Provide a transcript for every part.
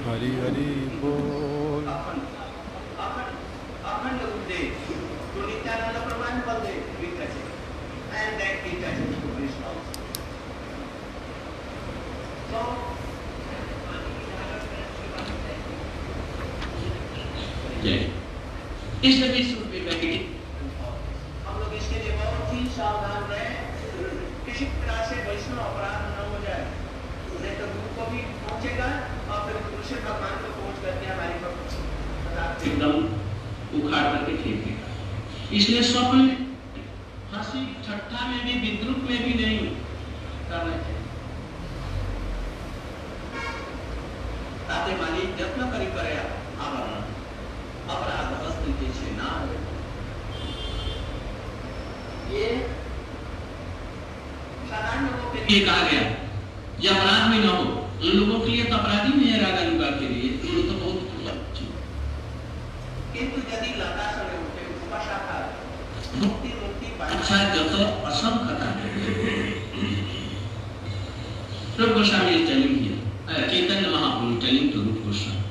हरि हरि बोल। अखंड उपदेश to Nityananda Prabhu and Baldev we touch it, and then he touches to Krishna also. So इसलिए भी should be very. हम लोग इसके लिए बहुत ही सावधान रहे, किसी तरह से वैष्णव अपराध न हो जाए, नहीं तो गुरु को भी पहुंचेगा और फिर दूसरे भगवान को पहुंच करके हमारी एकदम उखाड़ करके फेंक देगा। इसलिए स्वप्न में हंसी ठट्ठा में भी विद्रुप में भी नहीं करना चाहिए। ताते माली यत्न करी करे आवरण अपराध अस्तित्व से ना हो। ये साधारण लोगों के लिए कहा गया ये अपराध में न हो। उन लोगों के लिए तो अपराधी नहीं है, रागा युगा के लिए तो बहुत किंतु यदि लता समय उठे उपशाखा मुक्ति मुक्ति अच्छा जत असम कथा रूप Goswami is telling here, Chaitanya Mahaprabhu telling to Rupa Goswami.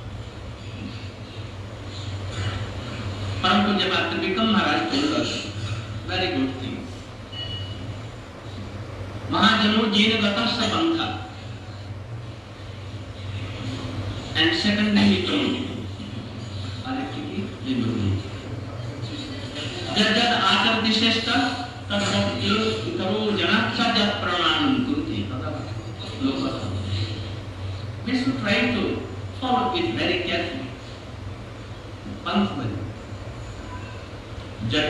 परम पूज्य मात्र विक्रम महाराज told us very good thing. महाजनो gen गतस्य Pantha and secondly he told जद आचरति श्रेष्ठ तरो जनात्सा जद प्रणाम कुरुते लोकः। We should try to follow it very carefully. Punctually. जद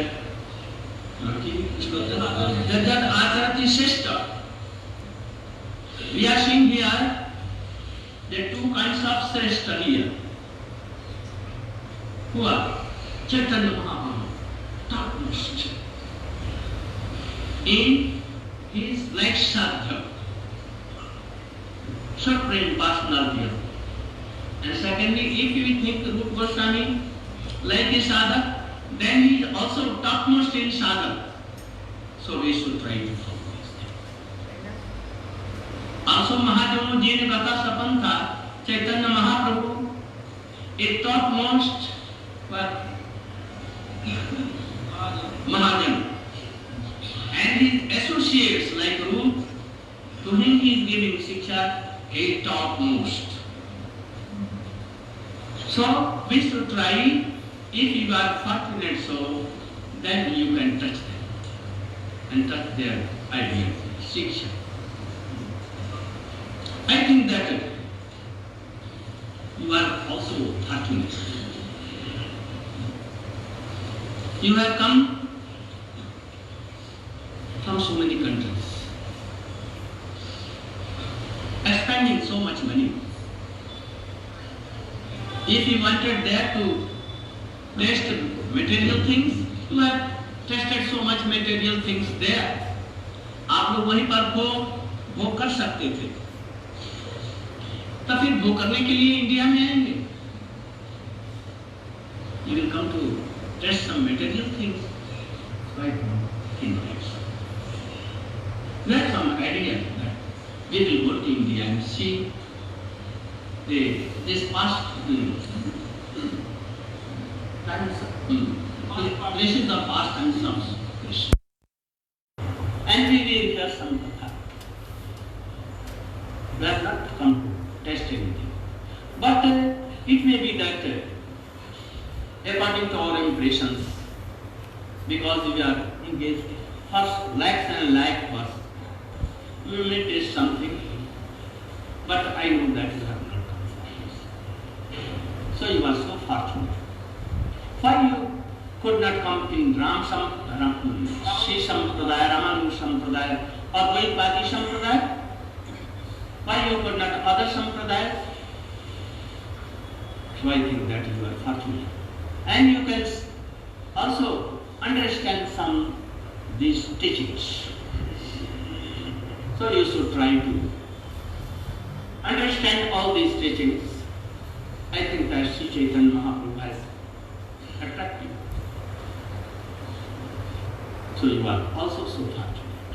आचरति श्रेष्ठ। We are seeing here the two kinds of श्रेष्ठ here. Who are Chaitanya Mahaprabhu, topmost in his like sadhya, supreme personality. And secondly, if we think Rupa Goswami like a sadhak, then he is also topmost in sadhak. So we should try to follow this thing. Also Mahajano Jena Gata Sapantha, Chaitanya Mahaprabhu is topmost for Mahajan, and his associates like Rup, to whom he is giving Shiksha, is topmost. So we should try, if you are fortunate so, then you can touch them and touch their idea, Shiksha. I think that you are also fortunate. You have come from so many countries, spending so much money. If you wanted there to taste material things, you have tasted so much material things there. आप लोग वहीं पर भोग कर सकते थे, तो फिर भोग करने के लिए इंडिया में आएंगे। You will come to taste some material things right now in place. We have some idea that we will go to India and see this past places of past times of Krishna. And we will hear some katha. We have not come to test anything. But it may be that according to our impressions, because we are engaged first lakhs and lakh first, we may taste something, but I know that you have not come for this. So you are so fortunate. Why you could not come in Sri Sampradaya, Ramanu Sampradaya, or Vaidvadi Sampradaya? Why you could not other Sampradayas? So I think that you are fortunate. And you can also understand some these teachings. So you should try to understand all these teachings. I think that Sri Chaitanya Mahaprabhu has attracted. So you are also so fortunate.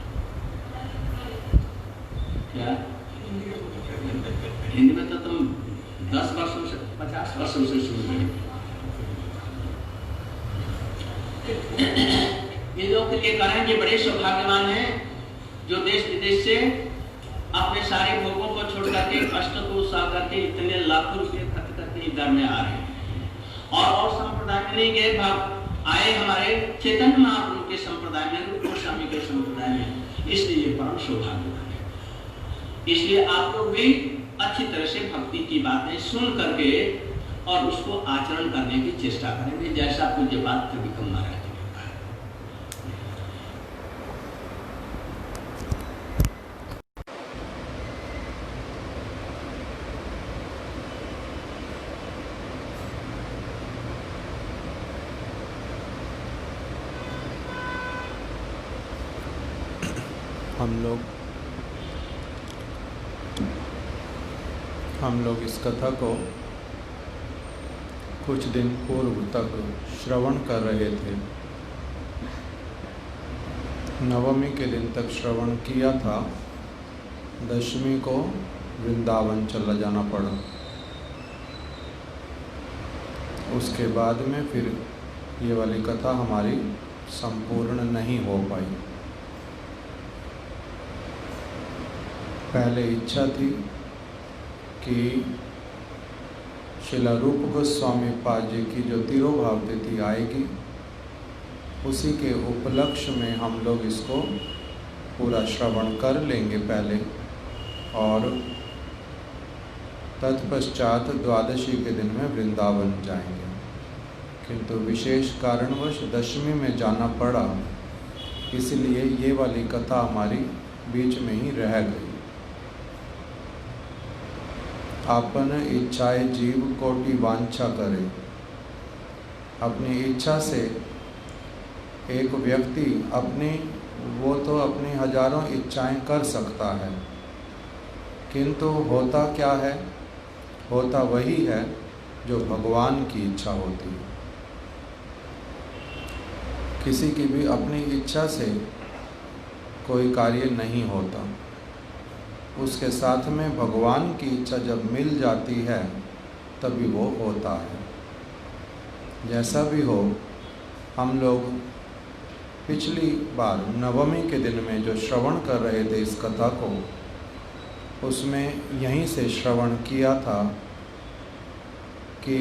क्या हिंदी में तो तुम 10 वर्षों 50 वर्षों से सुन रहे हैं। इन लोगों के लिए कहें ये बड़े सौभाग्यवान हैं जो देश विदेश से अपने सारे भोगों को छोड़ करके, कष्ट को सह करके इतने लाखों रुपये खर्च करके इधर में आ रहे हैं और संप्रदाय में नहीं गए, आए हमारे चैतन्य महाप्रभु के संप्रदाय में, रूप गोस्वामी के संप्रदाय में। इसलिए ये परम सौभाग्यवान है। इसलिए आप लोग भी अच्छी तरह से भक्ति की बातें सुन करके और उसको आचरण करने की चेष्टा करेंगे, जैसा पूज्य बात त्रिविक्रम महाराज जी ने कहा। हम लोग इस कथा को कुछ दिन पूर्व तक श्रवण कर रहे थे। नवमी के दिन तक श्रवण किया था, दशमी को वृंदावन चला जाना पड़ा। उसके बाद में फिर ये वाली कथा हमारी संपूर्ण नहीं हो पाई। पहले इच्छा थी कि श्रील रूप गोस्वामी पाद जी की जो तिरोभाव तिथि आएगी, उसी के उपलक्ष्य में हम लोग इसको पूरा श्रवण कर लेंगे पहले, और तत्पश्चात द्वादशी के दिन में वृंदावन जाएंगे। किंतु विशेष कारणवश दशमी में जाना पड़ा, इसलिए ये वाली कथा हमारी बीच में ही रह गई। आपन इच्छाए जीव कोटि वांछा करे। अपनी इच्छा से एक व्यक्ति अपनी हजारों इच्छाएं कर सकता है, किंतु होता क्या है? होता वही है जो भगवान की इच्छा होती है। किसी की भी अपनी इच्छा से कोई कार्य नहीं होता, उसके साथ में भगवान की इच्छा जब मिल जाती है तभी वो होता है। जैसा भी हो, हम लोग पिछली बार नवमी के दिन में जो श्रवण कर रहे थे इस कथा को, उसमें यहीं से श्रवण किया था कि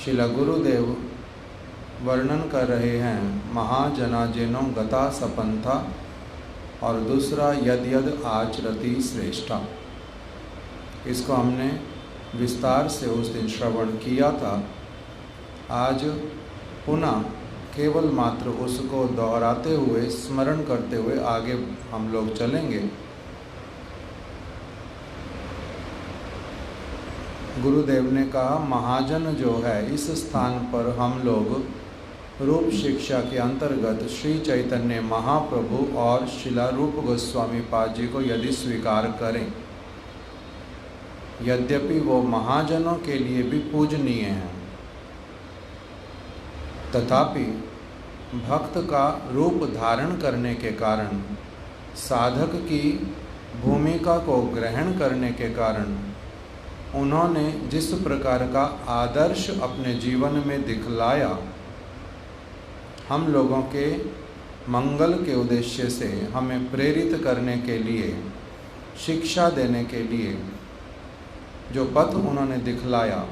श्रील गुरुदेव वर्णन कर रहे हैं महाजनाजेनो गता सपंथा, और दूसरा यद यद आचरति श्रेष्ठा। इसको हमने विस्तार से उस दिन श्रवण किया था। आज पुनः केवल मात्र उसको दोहराते हुए, स्मरण करते हुए आगे हम लोग चलेंगे। गुरुदेव ने कहा, महाजन जो है, इस स्थान पर हम लोग रूप शिक्षा के अंतर्गत श्री चैतन्य महाप्रभु और श्रील रूप गोस्वामी पाद जी को यदि स्वीकार करें, यद्यपि वो महाजनों के लिए भी पूजनीय हैं, तथापि भक्त का रूप धारण करने के कारण, साधक की भूमिका को ग्रहण करने के कारण, उन्होंने जिस प्रकार का आदर्श अपने जीवन में दिखलाया, हम लोगों के मंगल के उद्देश्य से हमें प्रेरित करने के लिए, शिक्षा देने के लिए जो पथ उन्होंने दिखलाया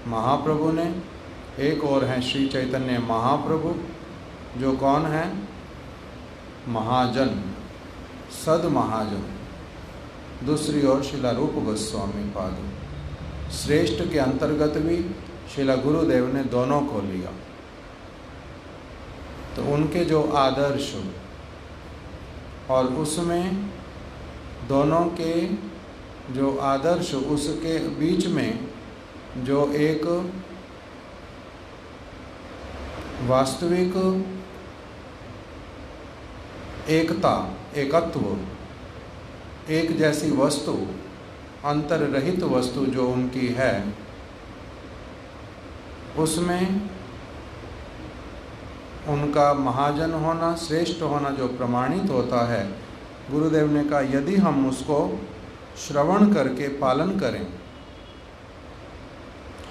महाप्रभु ने, एक और हैं श्री चैतन्य महाप्रभु जो कौन है? महाजन, सद महाजन। दूसरी ओर श्रील रूप गोस्वामी पाद, श्रेष्ठ के अंतर्गत भी श्रील गुरुदेव ने दोनों को लिया। तो उनके जो आदर्श और उसमें दोनों के जो आदर्श, उसके बीच में जो एक वास्तविक एकता, एकत्व, एक जैसी वस्तु, अंतर रहित वस्तु जो उनकी है, उसमें उनका महाजन होना, श्रेष्ठ होना जो प्रमाणित होता है। गुरुदेव ने कहा यदि हम उसको श्रवण करके पालन करें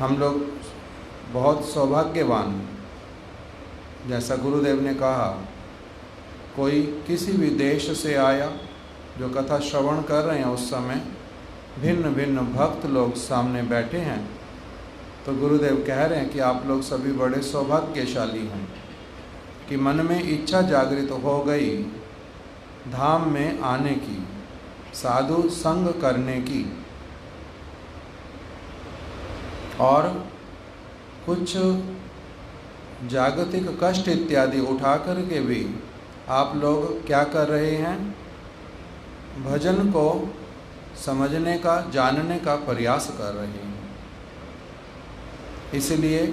हम लोग बहुत सौभाग्यवान, जैसा गुरुदेव ने कहा, कोई किसी भी देश से आया, जो कथा श्रवण कर रहे हैं उस समय भिन्न भिन्न भक्त लोग सामने बैठे हैं, तो गुरुदेव कह रहे हैं कि आप लोग सभी बड़े सौभाग्यशाली हैं कि मन में इच्छा जागृत हो गई धाम में आने की, साधु संग करने की, और कुछ जागतिक कष्ट इत्यादि उठा कर के भी आप लोग क्या कर रहे हैं, भजन को समझने का, जानने का प्रयास कर रहे हैं। इसलिए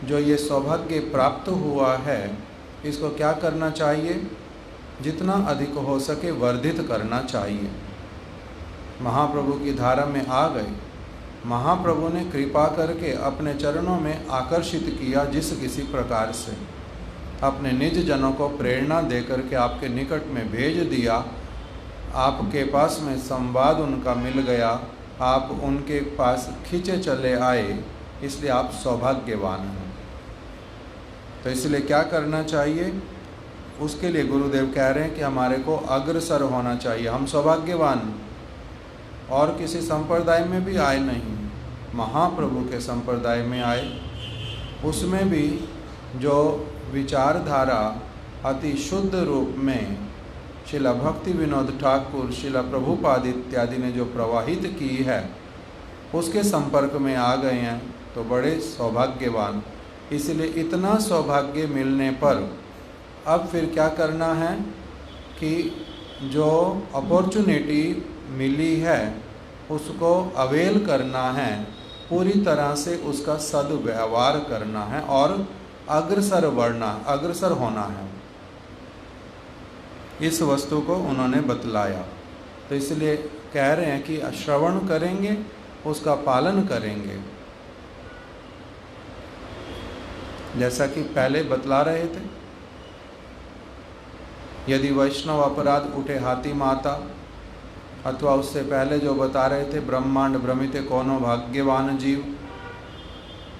जो ये सौभाग्य प्राप्त हुआ है, इसको क्या करना चाहिए, जितना अधिक हो सके वर्धित करना चाहिए। महाप्रभु की धारा में आ गए, महाप्रभु ने कृपा करके अपने चरणों में आकर्षित किया, जिस किसी प्रकार से अपने निज जनों को प्रेरणा दे करके आपके निकट में भेज दिया, आपके पास में संवाद उनका मिल गया, आप उनके पास खींचे चले आए, इसलिए आप सौभाग्यवान हैं। तो इसलिए क्या करना चाहिए, उसके लिए गुरुदेव कह रहे हैं कि हमारे को अग्रसर होना चाहिए। हम सौभाग्यवान और किसी संप्रदाय में भी आए नहीं, महाप्रभु के संप्रदाय में आए। उसमें भी जो विचारधारा अति शुद्ध रूप में शिला भक्ति विनोद ठाकुर, शिला प्रभुपाद इत्यादि ने जो प्रवाहित की है, उसके संपर्क में आ गए हैं, तो बड़े सौभाग्यवान। इसलिए इतना सौभाग्य मिलने पर अब फिर क्या करना है कि जो अपॉर्चुनिटी मिली है उसको अवेल करना है, पूरी तरह से उसका सदव्यवहार करना है और अग्रसर होना है। इस वस्तु को उन्होंने बतलाया। तो इसलिए कह रहे हैं कि श्रवण करेंगे, उसका पालन करेंगे, जैसा कि पहले बतला रहे थे। यदि वैष्णव अपराध उठे हाथी माता, अथवा उससे पहले जो बता रहे थे ब्रह्मांड भ्रमिते कोनो भाग्यवान जीव,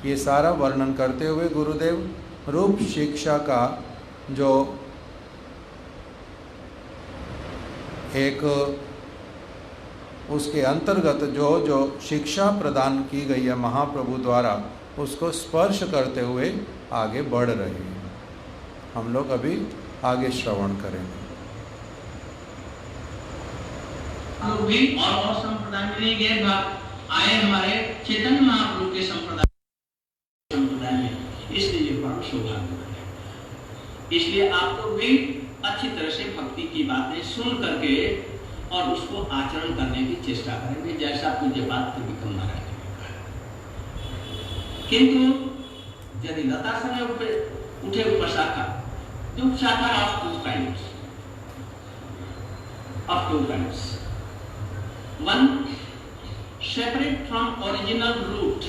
ये सारा वर्णन करते हुए गुरुदेव रूप शिक्षा का जो एक उसके अंतर्गत जो शिक्षा प्रदान की गई है महाप्रभु द्वारा, उसको स्पर्श करते हुए आगे बढ़ रहे हैं। हम लोग अभी आगे श्रवण करेंगे। लोग भी और संप्रदाय में नहीं गए, आए हमारे चैतन्य महाप्रभु के संप्रदाय में, इसलिए ये बड़ा सौभाग्य है। इसलिए आप लोग भी अच्छी तरह से भक्ति की बातें सुन करके और उसको आचरण करने की चेष्टा करेंगे, जैसा पूज्य बात विक्रम महाराज ने कहा। किंतु यदि लता समय उठे उपशाखा, the उपशाखा of two kinds. One separate from original root,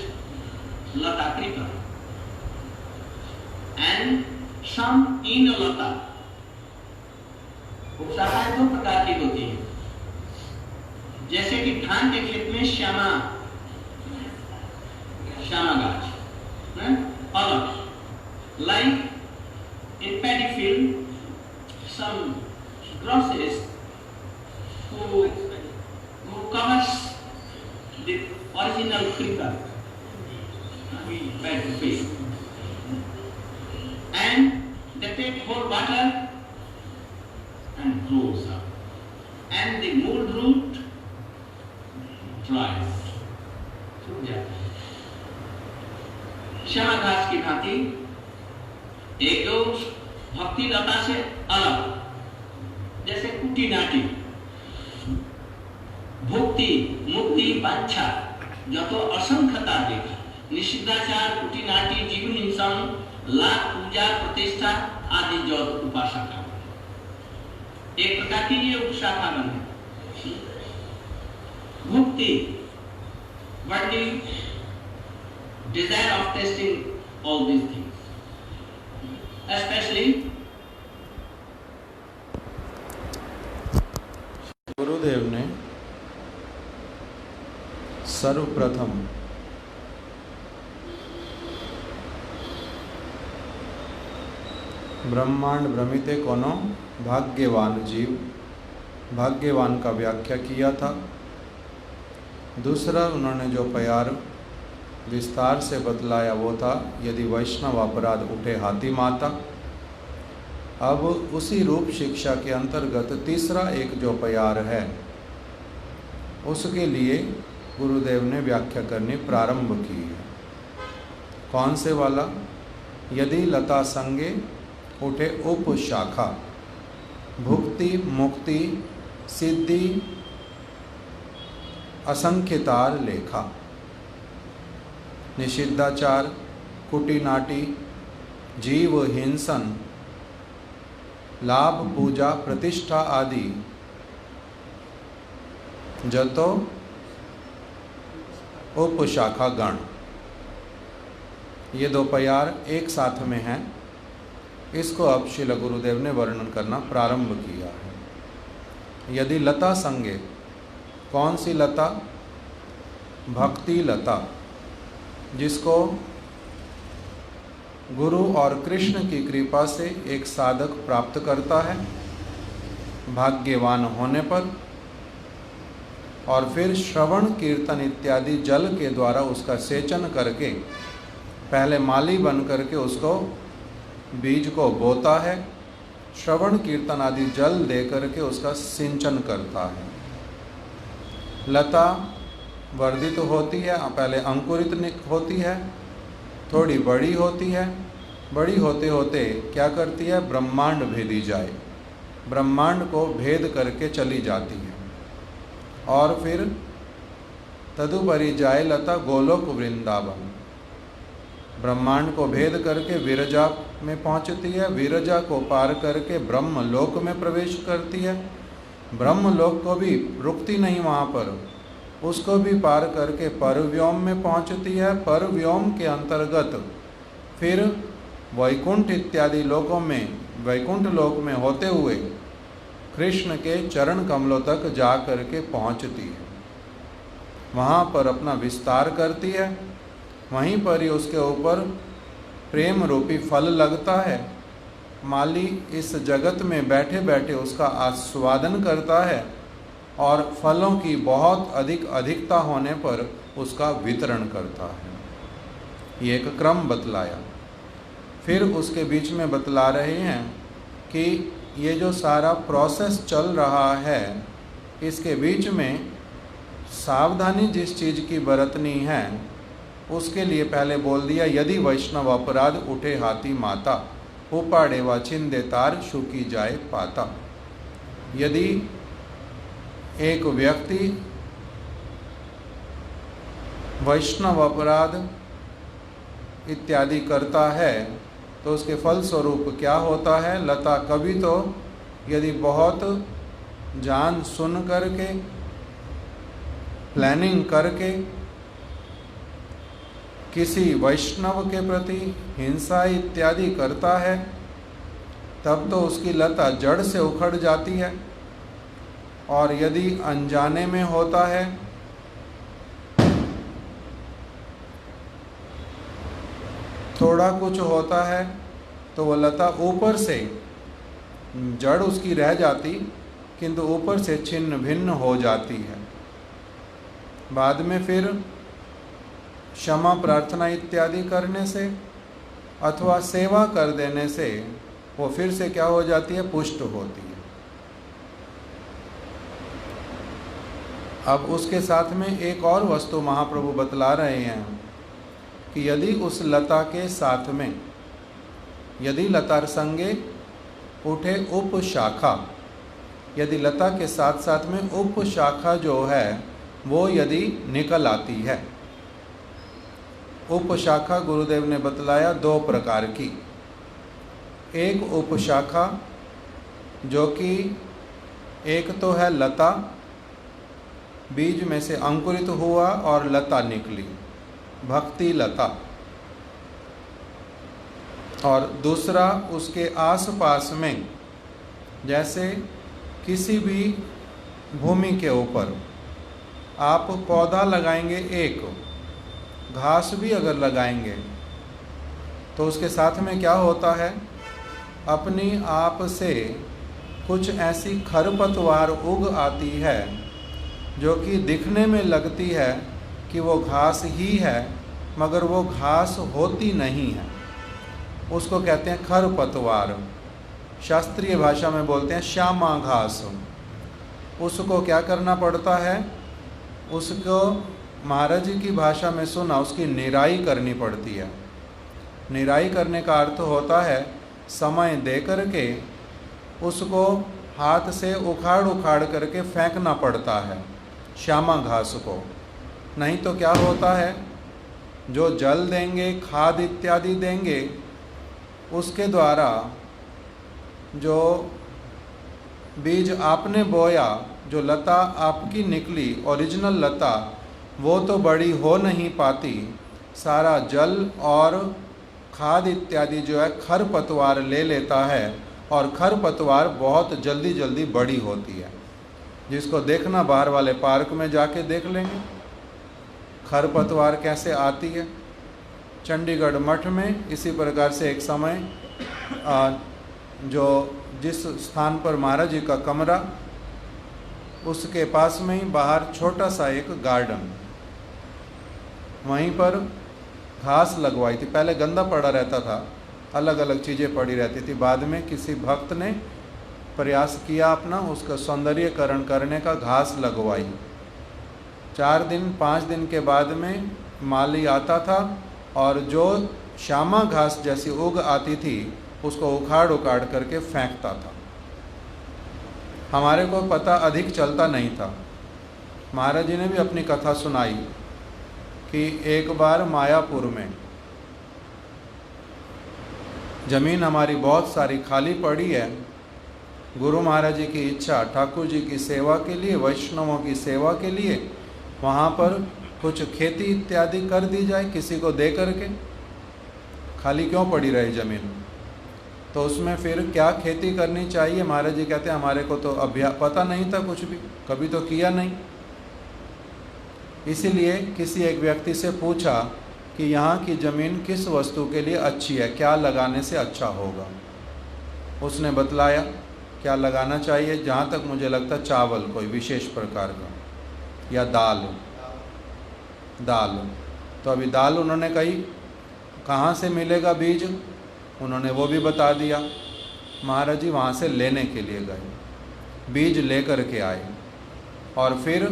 lata kripa, and some in lata. उपशाखाएं दो प्रकार की होती है, जैसे कि धान के खेत में श्यामा गाछ, अलग, like in paddy field, some grasses who covers the original creeper, bad field, and they take whole water and grows up, and the mold root dries. Shyama घास की भांति एक दो भक्ति लता से अलग, जैसे कुटी नाटी, भक्ति मुक्ति वांछा যত असंख्यता देखा, निषिद्धाचार कुटी नाटी जीव हिंसन लाख पूजा प्रतिष्ठा आदि जो उपासना, एक प्रकार की ये उपशाखा बन है। मुक्ति worldly desire of tasting all these things, especially गुरुदेव ने सर्वप्रथम ब्रह्मांड भ्रमिते कोनो भाग्यवान जीव, भाग्यवान का व्याख्या किया था। दूसरा उन्होंने जो प्यार विस्तार से बतलाया वो था यदि वैष्णव अपराध उठे हाथी माता। अब उसी रूप शिक्षा के अंतर्गत तीसरा एक जो प्यार है उसके लिए गुरुदेव ने व्याख्या करनी प्रारंभ की है। कौन से वाला? यदि लता संगे उठे उपशाखा, भुक्ति मुक्ति सिद्धि असंख्यतार लेखा, निषिद्धाचार कुटिनाटी जीव हिंसन लाभ पूजा प्रतिष्ठा आदि जतो उपशाखा गण, ये दो प्यार एक साथ में हैं। इसको अब श्रील गुरुदेव ने वर्णन करना प्रारंभ किया है। यदि लता संगे, कौन सी लता? भक्ति लता, जिसको गुरु और कृष्ण की कृपा से एक साधक प्राप्त करता है भाग्यवान होने पर, और फिर श्रवण कीर्तन इत्यादि जल के द्वारा उसका सेचन करके पहले माली बन करके उसको बीज को बोता है, श्रवण कीर्तन आदि जल दे करके उसका सिंचन करता है। लता वर्धित होती है, पहले अंकुरित होती है, थोड़ी बड़ी होती है, बड़ी होते होते क्या करती है? ब्रह्मांड भेदी जाए, ब्रह्मांड को भेद करके चली जाती है, और फिर तदुपरि जाए लता गोलोक वृंदावन, ब्रह्मांड को भेद करके विरजा में पहुंचती है, विरजा को पार करके ब्रह्मलोक में प्रवेश करती है, ब्रह्मलोक को भी रुकती नहीं वहाँ पर, उसको भी पार करके परव्योम में पहुंचती है, परव्योम के अंतर्गत फिर वैकुंठ इत्यादि लोकों में, वैकुंठ लोक में होते हुए कृष्ण के चरण कमलों तक जा करके पहुंचती है, वहाँ पर अपना विस्तार करती है, वहीं पर ही उसके ऊपर प्रेम रूपी फल लगता है। माली इस जगत में बैठे बैठे उसका आस्वादन करता है और फलों की बहुत अधिकता होने पर उसका वितरण करता है। ये एक क्रम बतलाया। फिर उसके बीच में बतला रहे हैं कि ये जो सारा प्रोसेस चल रहा है इसके बीच में सावधानी जिस चीज़ की बरतनी है उसके लिए पहले बोल दिया, यदि वैष्णव अपराध उठे हाथी माता, उपाड़े व छिंदे तार शुकी जाए पाता। यदि एक व्यक्ति वैष्णव अपराध इत्यादि करता है तो उसके फल स्वरूप क्या होता है? लता कभी तो यदि बहुत जान सुन करके प्लानिंग करके किसी वैष्णव के प्रति हिंसा इत्यादि करता है तब तो उसकी लता जड़ से उखड़ जाती है, और यदि अनजाने में होता है थोड़ा कुछ होता है तो वो लता ऊपर से, जड़ उसकी रह जाती किंतु ऊपर से छिन्न भिन्न हो जाती है। बाद में फिर क्षमा प्रार्थना इत्यादि करने से अथवा सेवा कर देने से वो फिर से क्या हो जाती है? पुष्ट होती है। अब उसके साथ में एक और वस्तु महाप्रभु बतला रहे हैं कि यदि उस लता के साथ में, यदि लतार संगे उठे उपशाखा, यदि लता के साथ साथ में उपशाखा जो है वो यदि निकल आती है। उपशाखा गुरुदेव ने बतलाया दो प्रकार की। एक उपशाखा जो कि एक तो है लता, बीज में से अंकुरित हुआ और लता निकली, भक्ति लता, और दूसरा उसके आसपास में, जैसे किसी भी भूमि के ऊपर आप पौधा लगाएंगे, एक घास भी अगर लगाएंगे तो उसके साथ में क्या होता है? अपनी आप से कुछ ऐसी खरपतवार उग आती है जो कि दिखने में लगती है कि वो घास ही है, मगर वो घास होती नहीं है। उसको कहते हैं खरपतवार। शास्त्रीय भाषा में बोलते हैं श्यामा घास। उसको क्या करना पड़ता है? उसको महाराज जी की भाषा में सुना, उसकी निराई करनी पड़ती है। निराई करने का अर्थ होता है समय दे करके उसको हाथ से उखाड़ उखाड़ करके फेंकना पड़ता है श्यामा घास को। नहीं तो क्या होता है, जो जल देंगे, खाद इत्यादि देंगे, उसके द्वारा जो बीज आपने बोया, जो लता आपकी निकली ओरिजिनल लता, वो तो बड़ी हो नहीं पाती। सारा जल और खाद इत्यादि जो है खरपतवार ले लेता है, और खरपतवार बहुत जल्दी जल्दी बड़ी होती है। जिसको देखना बाहर वाले पार्क में जाके देख लेंगे खरपतवार कैसे आती है। चंडीगढ़ मठ में इसी प्रकार से एक समय जो जिस स्थान पर महाराज जी का कमरा, उसके पास में ही बाहर छोटा सा एक गार्डन, वहीं पर घास लगवाई थी। पहले गंदा पड़ा रहता था, अलग अलग चीज़ें पड़ी रहती थी। बाद में किसी भक्त ने प्रयास किया अपना उसका सौंदर्यकरण करने का, घास लगवाई। 4 दिन 5 दिन के बाद में माली आता था और जो श्यामा घास जैसी उग आती थी उसको उखाड़ उखाड़ करके फेंकता था। हमारे को पता अधिक चलता नहीं था। महाराज जी ने भी अपनी कथा सुनाई कि एक बार मायापुर में ज़मीन हमारी बहुत सारी खाली पड़ी है। गुरु महाराज जी की इच्छा, ठाकुर जी की सेवा के लिए, वैष्णवों की सेवा के लिए वहाँ पर कुछ खेती इत्यादि कर दी जाए, किसी को दे करके। खाली क्यों पड़ी रही ज़मीन? तो उसमें फिर क्या खेती करनी चाहिए? महाराज जी कहते हैं हमारे को तो पता नहीं था, कुछ भी कभी तो किया नहीं। इसीलिए किसी एक व्यक्ति से पूछा कि यहाँ की ज़मीन किस वस्तु के लिए अच्छी है, क्या लगाने से अच्छा होगा। उसने बतलाया क्या लगाना चाहिए। जहाँ तक मुझे लगता चावल कोई विशेष प्रकार का, या दाल। तो अभी दाल उन्होंने कही कहाँ से मिलेगा बीज, उन्होंने वो भी बता दिया। महाराज जी वहाँ से लेने के लिए गए, बीज लेकर के आए, और फिर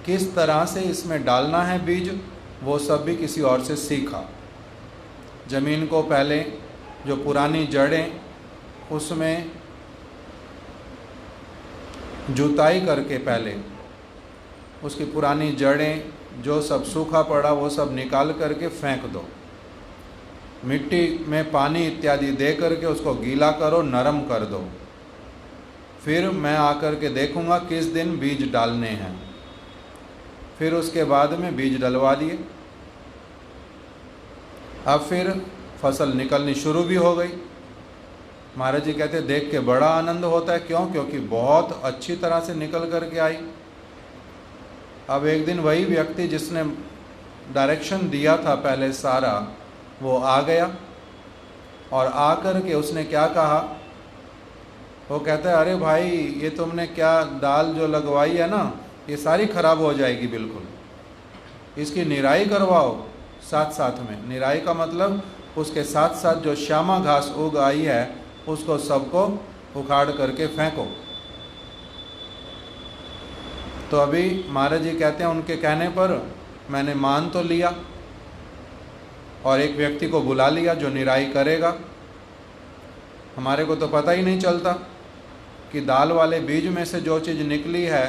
किस तरह से इसमें डालना है बीज, वो सब भी किसी और से सीखा। ज़मीन को पहले जो पुरानी जड़ें, उसमें जुताई करके पहले उसकी पुरानी जड़ें, जो सब सूखा पड़ा वो सब निकाल करके फेंक दो। मिट्टी में पानी इत्यादि दे करके उसको गीला करो, नरम कर दो। फिर मैं आकर के देखूंगा किस दिन बीज डालने हैं। फिर उसके बाद में बीज डलवा दिए। अब फिर फसल निकलनी शुरू भी हो गई। महाराज जी कहते देख के बड़ा आनंद होता है। क्यों? क्योंकि बहुत अच्छी तरह से निकल कर के आई। अब एक दिन वही व्यक्ति जिसने डायरेक्शन दिया था पहले सारा, वो आ गया, और आकर के उसने क्या कहा, वो कहता है अरे भाई ये तुमने क्या दाल जो लगवाई है ना, ये सारी खराब हो जाएगी बिल्कुल, इसकी निराई करवाओ साथ साथ में। निराई का मतलब उसके साथ साथ जो श्यामा घास उग आई है उसको सबको उखाड़ करके फेंको। तो अभी महाराज जी कहते हैं उनके कहने पर मैंने मान तो लिया और एक व्यक्ति को बुला लिया जो निराई करेगा। हमारे को तो पता ही नहीं चलता कि दाल वाले बीज में से जो चीज़ निकली है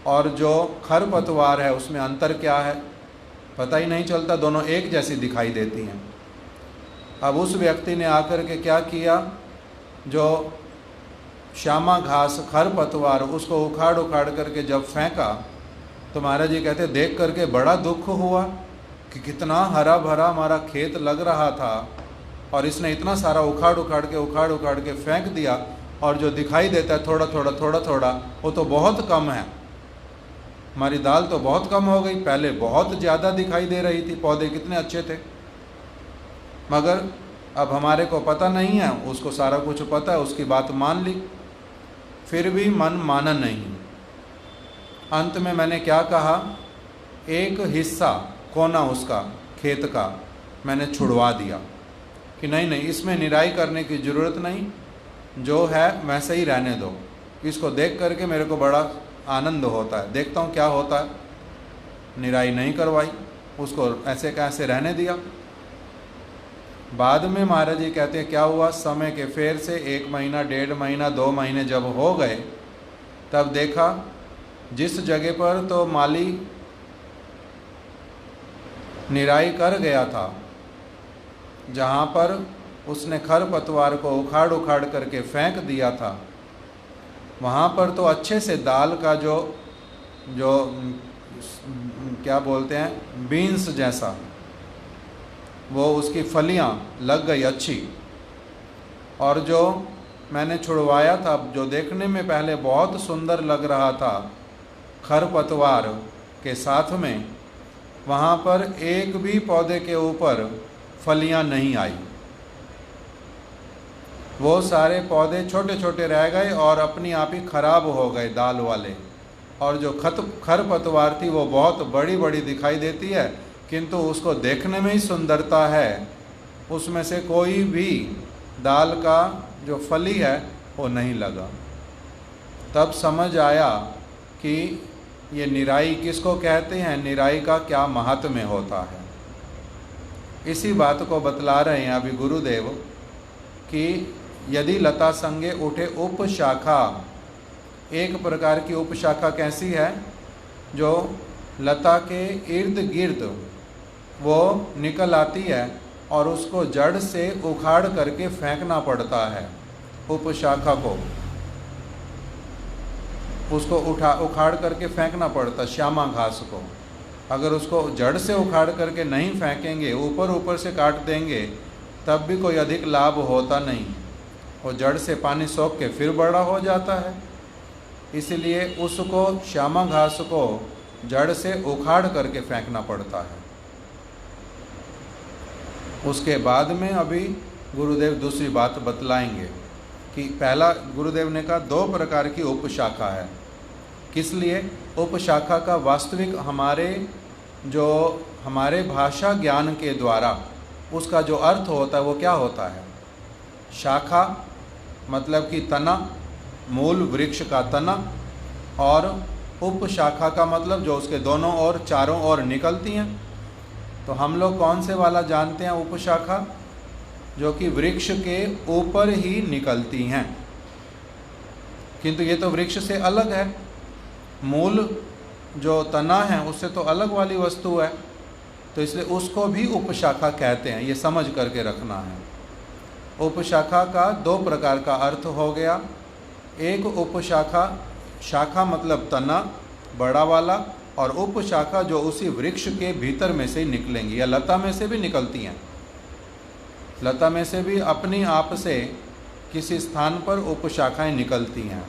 और जो खरपतवार है उसमें अंतर क्या है, पता ही नहीं चलता, दोनों एक जैसी दिखाई देती हैं। अब उस व्यक्ति ने आकर के क्या किया, जो श्यामा घास खरपतवार उसको उखाड़ उखाड़ करके जब फेंका तो महाराज जी कहते देख करके बड़ा दुख हुआ कि कितना हरा भरा हमारा खेत लग रहा था और इसने इतना सारा उखाड़ उखाड़ के फेंक दिया, और जो दिखाई देता है थोड़ा थोड़ा वो तो बहुत कम है। हमारी दाल तो बहुत कम हो गई, पहले बहुत ज़्यादा दिखाई दे रही थी, पौधे कितने अच्छे थे, मगर अब हमारे को पता नहीं है, उसको सारा कुछ पता है, उसकी बात मान ली, फिर भी मन माना नहीं। अंत में मैंने क्या कहा, एक हिस्सा कोना उसका खेत का मैंने छुड़वा दिया कि नहीं नहीं, इसमें निराई करने की ज़रूरत नहीं, जो है वैसे ही रहने दो। इसको देख करके मेरे को बड़ा आनंद होता है, देखता हूँ क्या होता है। निराई नहीं करवाई, उसको ऐसे कैसे रहने दिया। बाद में महाराज जी कहते हैं क्या हुआ, समय के फेर से 1 महीना, 1.5 महीना, 2 महीने जब हो गए, तब देखा जिस जगह पर तो माली निराई कर गया था, जहाँ पर उसने खरपतवार को उखाड़ उखाड़ करके फेंक दिया था, वहाँ पर तो अच्छे से दाल का जो क्या बोलते हैं, बीन्स जैसा, वो उसकी फलियाँ लग गई अच्छी। और जो मैंने छुड़वाया था, जो देखने में पहले बहुत सुंदर लग रहा था खरपतवार के साथ में, वहाँ पर एक भी पौधे के ऊपर फलियाँ नहीं आई। वो सारे पौधे छोटे छोटे रह गए और अपनी आप ही खराब हो गए दाल वाले। और जो खरपतवार थी वो बहुत बड़ी बड़ी दिखाई देती है, किंतु उसको देखने में ही सुंदरता है, उसमें से कोई भी दाल का जो फली है वो नहीं लगा। तब समझ आया कि ये निराई किसको कहते हैं, निराई का क्या महात्म्य होता है। इसी बात को बतला रहे हैं अभी गुरुदेव कि यदि लता संगे उठे उपशाखा, एक प्रकार की उपशाखा कैसी है, जो लता के इर्द गिर्द वो निकल आती है और उसको जड़ से उखाड़ करके फेंकना पड़ता है। उपशाखा को उसको उखाड़ करके फेंकना पड़ता, श्यामा घास को। अगर उसको जड़ से उखाड़ करके नहीं फेंकेंगे, ऊपर ऊपर से काट देंगे, तब भी कोई अधिक लाभ होता नहीं। वो जड़ से पानी सोख के फिर बड़ा हो जाता है। इसलिए उसको, श्यामा घास को जड़ से उखाड़ करके फेंकना पड़ता है। उसके बाद में अभी गुरुदेव दूसरी बात बतलाएंगे कि पहला गुरुदेव ने कहा 2 प्रकार की उपशाखा है। किस लिए? उपशाखा का वास्तविक हमारे भाषा ज्ञान के द्वारा उसका जो अर्थ होता है वो क्या होता है? शाखा मतलब कि तना, मूल वृक्ष का तना, और उपशाखा का मतलब जो उसके दोनों ओर, चारों ओर निकलती हैं। तो हम लोग कौन से वाला जानते हैं उपशाखा? जो कि वृक्ष के ऊपर ही निकलती हैं, किंतु ये तो वृक्ष से अलग है। मूल जो तना है उससे तो अलग वाली वस्तु है, तो इसलिए उसको भी उपशाखा कहते हैं। ये समझ करके रखना है। उपशाखा का 2 प्रकार का अर्थ हो गया। एक उपशाखा, शाखा मतलब तना बड़ा वाला, और उपशाखा जो उसी वृक्ष के भीतर में से ही निकलेंगी, या लता में से भी निकलती हैं। लता में से भी अपनी आप से किसी स्थान पर उपशाखाएं निकलती हैं।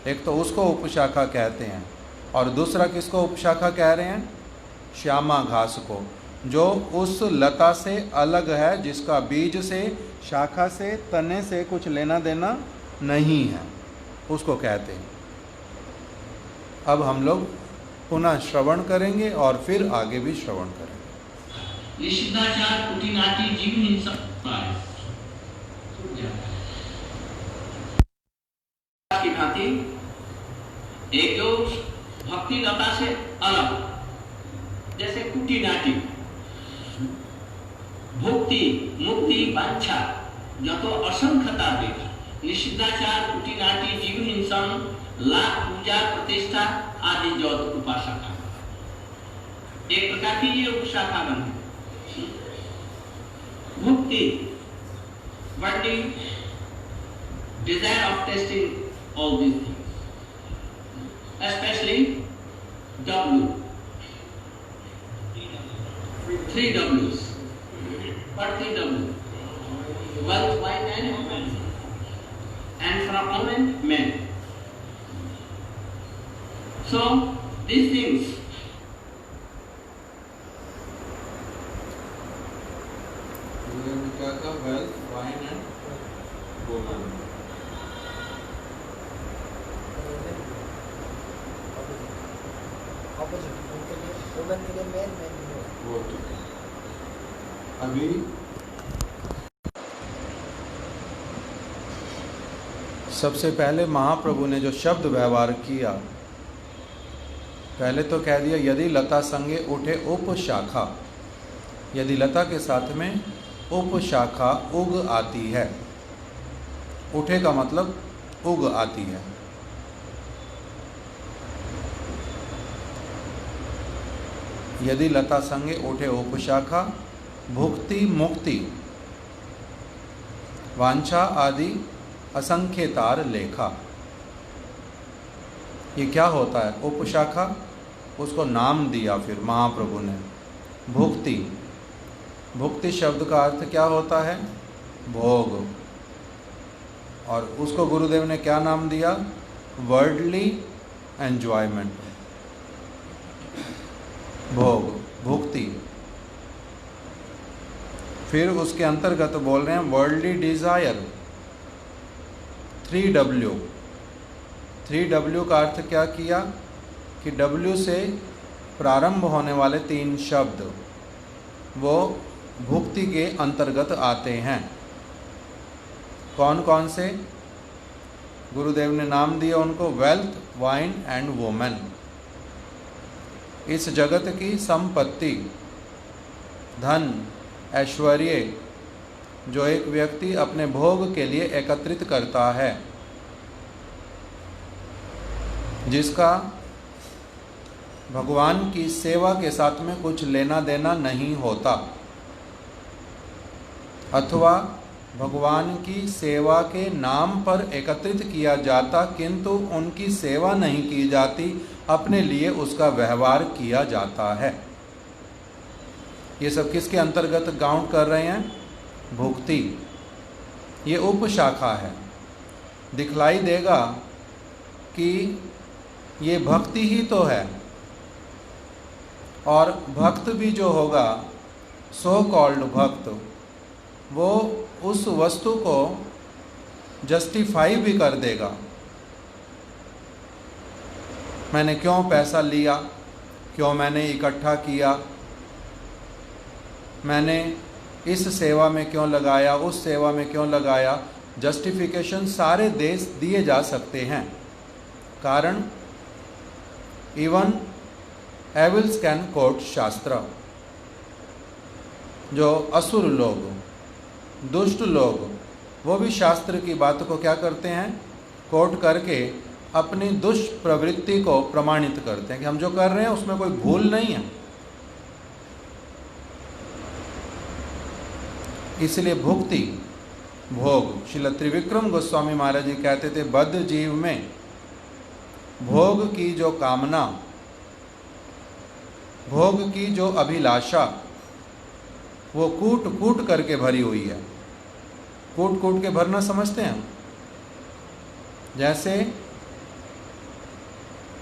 एक तो उसको उपशाखा कहते हैं, और दूसरा किसको उपशाखा कह रहे हैं? श्यामा घास को, जो उस लता से अलग है, जिसका बीज से, शाखा से, तने से कुछ लेना देना नहीं है, उसको कहते हैं। अब हम लोग पुनः श्रवण करेंगे और फिर आगे भी श्रवण करेंगे। निषिद्धाचार कुटिनाटी जीव हिंसा की भांति एक जो भक्ति लता से अलग, जैसे कुटिनाटी, भुक्ति मुक्ति वांछा जतो असंख्यता देखा, निषिद्धाचार कुटिनाटी जीव हिंसन लाभ पूजा प्रतिष्ठा आदि जौत उपासका, एक प्रकार की ये उपशाखा बनी। भुक्ति, burning desire of tasting all these things, especially W, 3 W's. What 3 W? Wealth, wife and from women, men. So these things क्या क्या कहा? Wealth, wine and women. Opposite उनके लिए वुमेन के लिए मैन, मैन के लिए वो ठीक है। अभी सबसे पहले महाप्रभु ने जो शब्द व्यवहार किया, पहले तो कह दिया यदि लता संगे उठे उपशाखा, यदि लता के साथ में उपशाखा उग आती है, उठे का मतलब उग आती है। यदि लता संगे उठे उपशाखा भुक्ति मुक्ति वांछा आदि असंख्यतार लेखा। ये क्या होता है? उपशाखा, उसको नाम दिया फिर महाप्रभु ने भुक्ति। भुक्ति शब्द का अर्थ क्या होता है? भोग। और उसको गुरुदेव ने क्या नाम दिया? वर्ल्डली एंजॉयमेंट, भोग, भुक्ति। फिर उसके अंतर्गत बोल रहे हैं वर्ल्डली डिजायर, 3W। 3W का अर्थ क्या किया कि W से प्रारंभ होने वाले 3 शब्द वो भुक्ति के अंतर्गत आते हैं। कौन कौन से? गुरुदेव ने नाम दिया उनको वेल्थ, वाइन एंड वुमेन। इस जगत की संपत्ति, धन, ऐश्वर्य जो एक व्यक्ति अपने भोग के लिए एकत्रित करता है, जिसका भगवान की सेवा के साथ में कुछ लेना देना नहीं होता, अथवा भगवान की सेवा के नाम पर एकत्रित किया जाता किंतु उनकी सेवा नहीं की जाती, अपने लिए उसका व्यवहार किया जाता है। ये सब किसके अंतर्गत काउंट कर रहे हैं? भुक्ति। ये उपशाखा है। दिखलाई देगा कि ये भक्ति ही तो है, और भक्त भी जो होगा, सो कॉल्ड भक्त, वो उस वस्तु को जस्टिफाई भी कर देगा। मैंने क्यों पैसा लिया, क्यों मैंने इकट्ठा किया, मैंने इस सेवा में क्यों लगाया, उस सेवा में क्यों लगाया, जस्टिफिकेशन सारे देश दिए जा सकते हैं। कारण इवन एविल्स कैन कोट शास्त्र। जो असुर लोग, दुष्ट लोग, वो भी शास्त्र की बात को क्या करते हैं? कोट करके अपनी दुष्प्रवृत्ति को प्रमाणित करते हैं कि हम जो कर रहे हैं उसमें कोई भूल नहीं है। इसलिए भुक्ति, भोग, श्रील त्रिविक्रम गोस्वामी महाराज जी कहते थे बद्ध जीव में भोग की जो कामना, भोग की जो अभिलाषा, वो कूट कूट करके भरी हुई है। कूट कूट के भरना समझते हैं? जैसे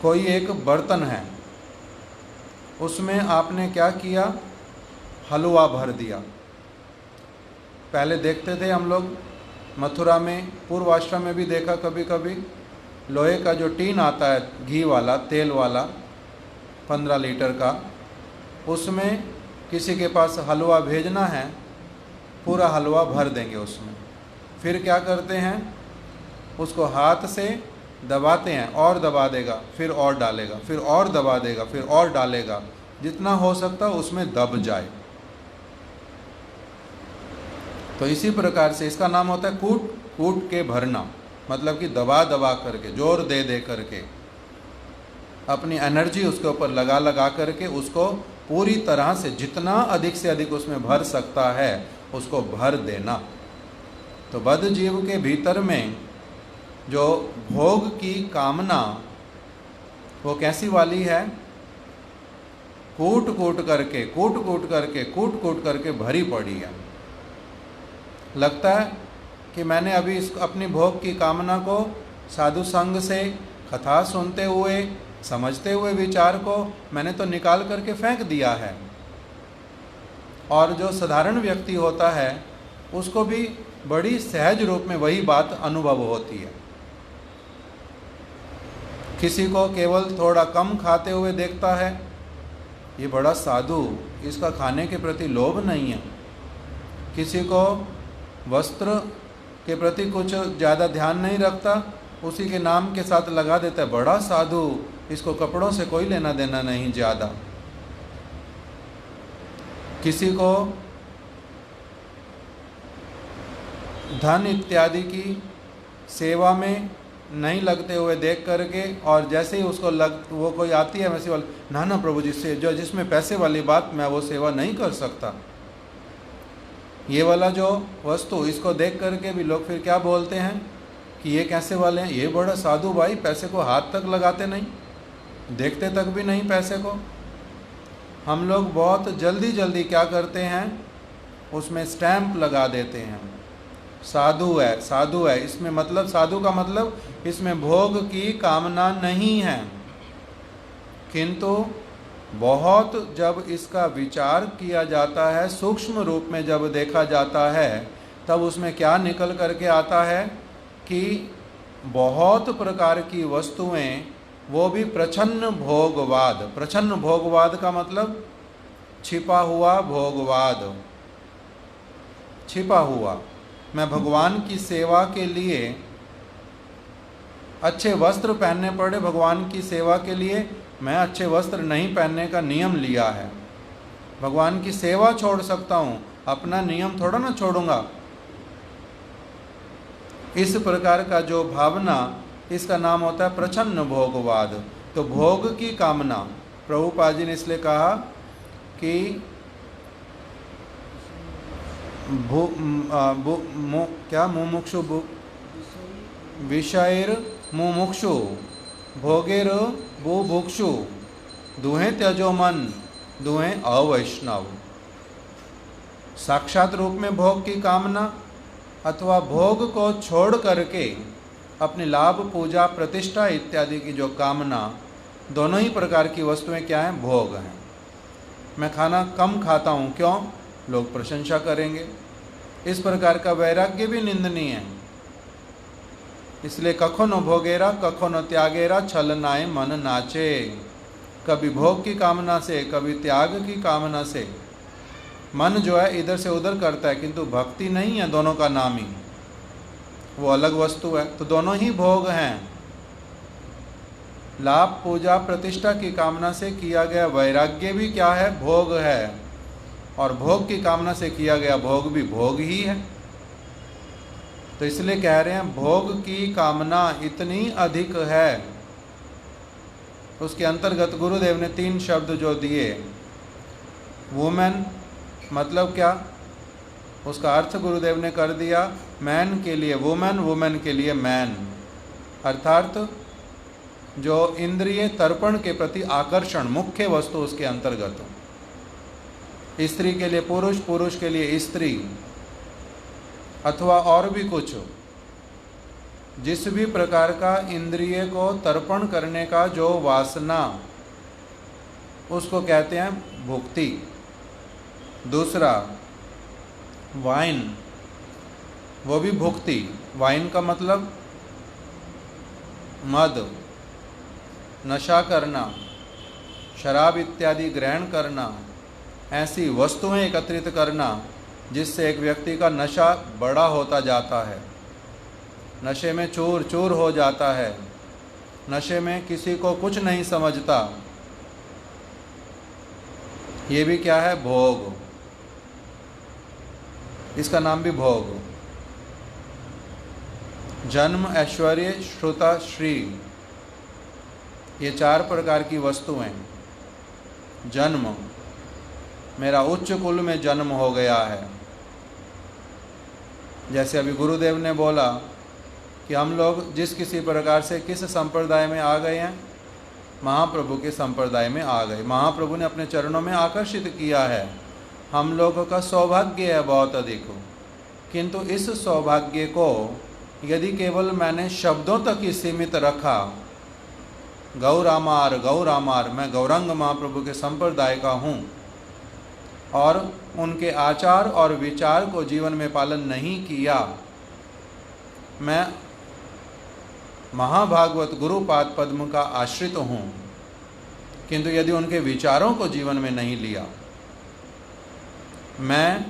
कोई एक बर्तन है, उसमें आपने क्या किया? हलवा भर दिया। पहले देखते थे हम लोग मथुरा में, पूर्वाश्रम में भी देखा कभी कभी, लोहे का जो टीन आता है घी वाला, तेल वाला, 15 लीटर का, उसमें किसी के पास हलवा भेजना है, पूरा हलवा भर देंगे उसमें। फिर क्या करते हैं? उसको हाथ से दबाते हैं, और दबा देगा, फिर और डालेगा, फिर और दबा देगा, फिर और डालेगा, जितना हो सकता उसमें दब जाए। तो इसी प्रकार से इसका नाम होता है कूट कूट के भरना, मतलब कि दबा दबा करके, जोर दे दे करके, अपनी एनर्जी उसके ऊपर लगा लगा करके उसको पूरी तरह से जितना अधिक से अधिक उसमें भर सकता है उसको भर देना। तो बद्ध जीव के भीतर में जो भोग की कामना, वो कैसी वाली है? कूट कूट करके, कूट कूट करके, कूट कूट करके भरी पड़ी है। लगता है कि मैंने अभी इस अपनी भोग की कामना को साधु संग से, कथा सुनते हुए, समझते हुए विचार को मैंने तो निकाल करके फेंक दिया है। और जो साधारण व्यक्ति होता है उसको भी बड़ी सहज रूप में वही बात अनुभव होती है। किसी को केवल थोड़ा कम खाते हुए देखता है, ये बड़ा साधु, इसका खाने के प्रति लोभ नहीं है। किसी को वस्त्र के प्रति कुछ ज़्यादा ध्यान नहीं रखता, उसी के नाम के साथ लगा देता है, बड़ा साधु, इसको कपड़ों से कोई लेना देना नहीं ज़्यादा। किसी को धन इत्यादि की सेवा में नहीं लगते हुए देख करके, और जैसे ही उसको वो कोई आती है वैसे वाले, ना प्रभु जी से जो जिसमें पैसे वाली बात, मैं वो सेवा नहीं कर सकता। ये वाला जो वस्तु, इसको देख करके भी लोग फिर क्या बोलते हैं कि ये कैसे वाले हैं, ये बड़ा साधु भाई, पैसे को हाथ तक लगाते नहीं, देखते तक भी नहीं पैसे को। हम लोग बहुत जल्दी जल्दी क्या करते हैं, उसमें स्टैंप लगा देते हैं, साधु है साधु है। इसमें मतलब, साधु का मतलब इसमें भोग की कामना नहीं है। किंतु बहुत जब इसका विचार किया जाता है, सूक्ष्म रूप में जब देखा जाता है, तब उसमें क्या निकल करके आता है कि बहुत प्रकार की वस्तुएं, वो भी प्रच्छन्न भोगवाद। प्रच्छन्न भोगवाद का मतलब छिपा हुआ भोगवाद, छिपा हुआ। मैं भगवान की सेवा के लिए अच्छे वस्त्र पहनने पड़े, भगवान की सेवा के लिए मैं अच्छे वस्त्र नहीं पहनने का नियम लिया है। भगवान की सेवा छोड़ सकता हूँ, अपना नियम थोड़ा ना छोड़ूंगा। इस प्रकार का जो भावना, इसका नाम होता है प्रच्छन्न भोगवाद। तो भोग की कामना, प्रभुपाद जी ने इसलिए कहा कि क्या मुमुक्षु विषयर मुमुक्षु भोगेर बुभुक्षु दुहे त्यजो मन दुहे अवैष्णव। साक्षात रूप में भोग की कामना अथवा भोग को छोड़ करके अपने लाभ, पूजा, प्रतिष्ठा इत्यादि की जो कामना, दोनों ही प्रकार की वस्तुएं क्या हैं, भोग हैं। मैं खाना कम खाता हूँ, क्यों? लोग प्रशंसा करेंगे। इस प्रकार का वैराग्य भी निंदनीय है। इसलिए कखो न भोगेरा कखो न त्यागेरा छलनाए मन नाचे। कभी भोग की कामना से, कभी त्याग की कामना से मन जो है इधर से उधर करता है, किंतु भक्ति नहीं है दोनों का नाम ही, वो अलग वस्तु है। तो दोनों ही भोग हैं। लाभ, पूजा, प्रतिष्ठा की कामना से किया गया वैराग्य भी क्या है, भोग है। और भोग की कामना से किया गया भोग भी भोग ही है। तो इसलिए कह रहे हैं भोग की कामना इतनी अधिक है। उसके अंतर्गत गुरुदेव ने 3 शब्द जो दिए, वुमेन मतलब क्या, उसका अर्थ गुरुदेव ने कर दिया, मैन के लिए वुमेन, वुमेन के लिए मैन। अर्थात जो इंद्रिय तर्पण के प्रति आकर्षण, मुख्य वस्तु उसके अंतर्गत। स्त्री के लिए पुरुष, पुरुष के लिए स्त्री, अथवा और भी कुछ, जिस भी प्रकार का इंद्रिय को तर्पण करने का जो वासना, उसको कहते हैं भुक्ति। दूसरा वाइन, वो भी भुक्ति। वाइन का मतलब मद, नशा करना, शराब इत्यादि ग्रहण करना, ऐसी वस्तुएं एकत्रित करना जिससे एक व्यक्ति का नशा बड़ा होता जाता है, नशे में चूर चूर हो जाता है, नशे में किसी को कुछ नहीं समझता। ये भी क्या है, भोग। इसका नाम भी भोग। जन्म, ऐश्वर्य, श्रुता, श्री, ये 4 प्रकार की वस्तुएं। जन्म, मेरा उच्च कुल में जन्म हो गया है। जैसे अभी गुरुदेव ने बोला कि हम लोग जिस किसी प्रकार से किस संप्रदाय में आ गए हैं, महाप्रभु के संप्रदाय में आ गए। महाप्रभु ने अपने चरणों में आकर्षित किया है। हम लोगों का सौभाग्य है बहुत अधिक। किंतु इस सौभाग्य को यदि केवल मैंने शब्दों तक ही सीमित रखा, गौरामार गौरामार, मैं गौरांग महाप्रभु के संप्रदाय का हूँ, और उनके आचार और विचार को जीवन में पालन नहीं किया। मैं महाभागवत गुरुपाद पद्म का आश्रित हूँ, किंतु यदि उनके विचारों को जीवन में नहीं लिया, मैं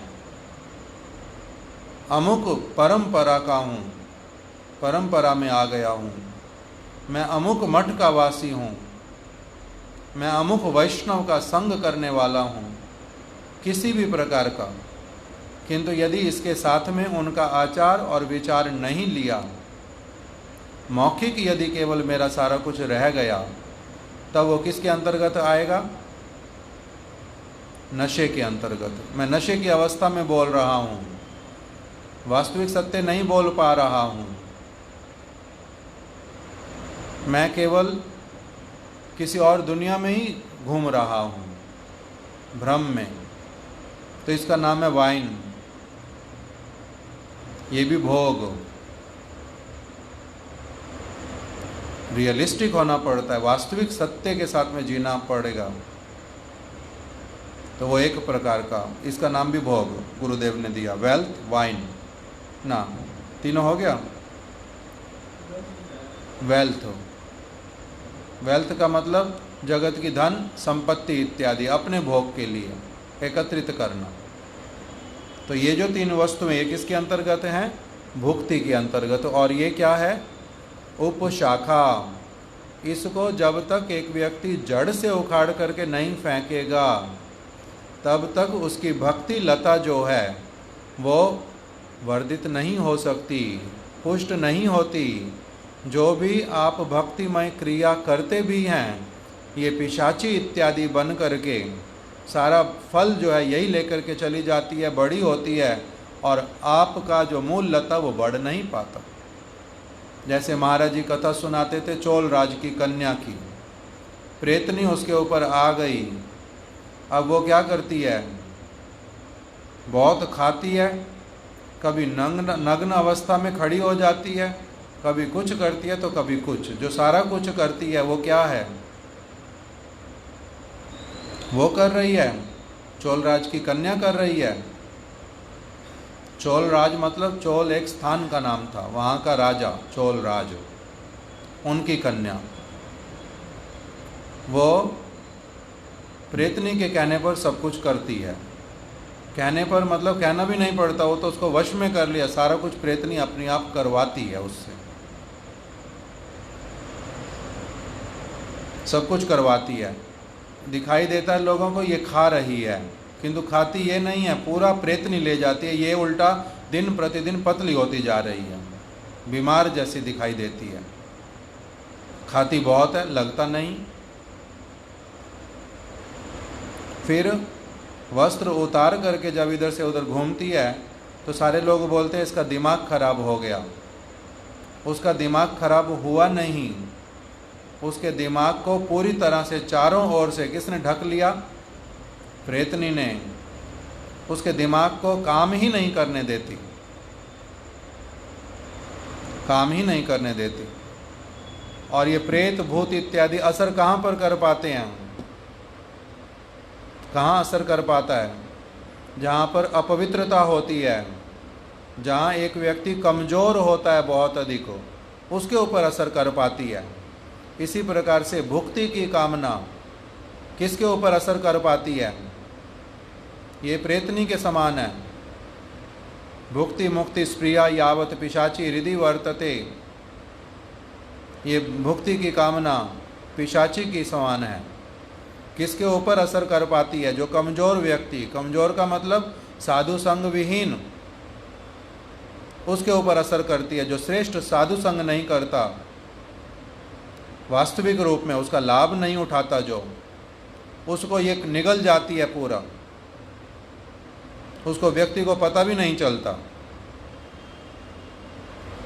अमुक परंपरा का हूँ, परंपरा में आ गया हूँ, मैं अमुक मठ का वासी हूँ, मैं अमुक वैष्णव का संग करने वाला हूँ, किसी भी प्रकार का, किंतु यदि इसके साथ में उनका आचार और विचार नहीं लिया, मौखिक यदि केवल मेरा सारा कुछ रह गया, तब वो किसके अंतर्गत आएगा? नशे के अंतर्गत। मैं नशे की अवस्था में बोल रहा हूँ, वास्तविक सत्य नहीं बोल पा रहा हूँ, मैं केवल किसी और दुनिया में ही घूम रहा हूँ, भ्रम में। तो इसका नाम है वाइन, ये भी भोग। रियलिस्टिक होना पड़ता है, वास्तविक सत्य के साथ में जीना पड़ेगा। तो वो एक प्रकार का, इसका नाम भी भोग गुरुदेव ने दिया, वेल्थ, वाइन ना, तीनों हो गया। वेल्थ, वेल्थ का मतलब जगत की धन संपत्ति इत्यादि अपने भोग के लिए एकत्रित करना। तो ये जो तीन वस्तुएं एक किसके अंतर्गत हैं? भुक्ति के अंतर्गत। और ये क्या है? उपशाखा। इसको जब तक एक व्यक्ति जड़ से उखाड़ करके नहीं फेंकेगा, तब तक उसकी भक्ति लता जो है वो वर्धित नहीं हो सकती, पुष्ट नहीं होती। जो भी आप भक्तिमय क्रिया करते भी हैं, ये पिशाची इत्यादि बन करके सारा फल जो है यही लेकर के चली जाती है, बड़ी होती है, और आपका जो मूल लता वो बढ़ नहीं पाता। जैसे महाराज जी कथा सुनाते थे चोल राज की कन्या की, प्रेतनी उसके ऊपर आ गई। अब वो क्या करती है? बहुत खाती है, कभी नग्न अवस्था में खड़ी हो जाती है, कभी कुछ करती है तो कभी कुछ। जो सारा कुछ करती है वो क्या है? वो कर रही है, चोल राज की कन्या कर रही है। चोल राज मतलब चोल एक स्थान का नाम था, वहाँ का राजा चोल राज, उनकी कन्या। वो प्रेतनी के कहने पर सब कुछ करती है। कहने पर मतलब कहना भी नहीं पड़ता, वो तो उसको वश में कर लिया, सारा कुछ प्रेतनी अपने आप करवाती है उससे, सब कुछ करवाती है। दिखाई देता है लोगों को ये खा रही है, किंतु खाती ये नहीं है, पूरा प्रेतनी ले जाती है। ये उल्टा दिन प्रतिदिन पतली होती जा रही है, बीमार जैसी दिखाई देती है। खाती बहुत है, लगता नहीं। फिर वस्त्र उतार करके जब इधर से उधर घूमती है तो सारे लोग बोलते हैं इसका दिमाग खराब हो गया। उसका दिमाग खराब हुआ नहीं, उसके दिमाग को पूरी तरह से चारों ओर से किसने ढक लिया? प्रेतनी ने। उसके दिमाग को काम ही नहीं करने देती, काम ही नहीं करने देती। और ये प्रेत भूत इत्यादि असर कहाँ पर कर पाते हैं? कहाँ असर कर पाता है? जहाँ पर अपवित्रता होती है, जहाँ एक व्यक्ति कमज़ोर होता है बहुत अधिक, उसके ऊपर असर कर पाती है। इसी प्रकार से भुक्ति की कामना किसके ऊपर असर कर पाती है? ये प्रेतनी के समान है। भुक्ति मुक्ति स्प्रिया यावत पिशाची हृदय वर्तते। ये भुक्ति की कामना पिशाची की समान है। किसके ऊपर असर कर पाती है? जो कमज़ोर व्यक्ति, कमज़ोर का मतलब साधु संग विहीन, उसके ऊपर असर करती है। जो श्रेष्ठ साधु संग नहीं करता, वास्तविक रूप में उसका लाभ नहीं उठाता, जो उसको ये निगल जाती है पूरा, उसको व्यक्ति को पता भी नहीं चलता।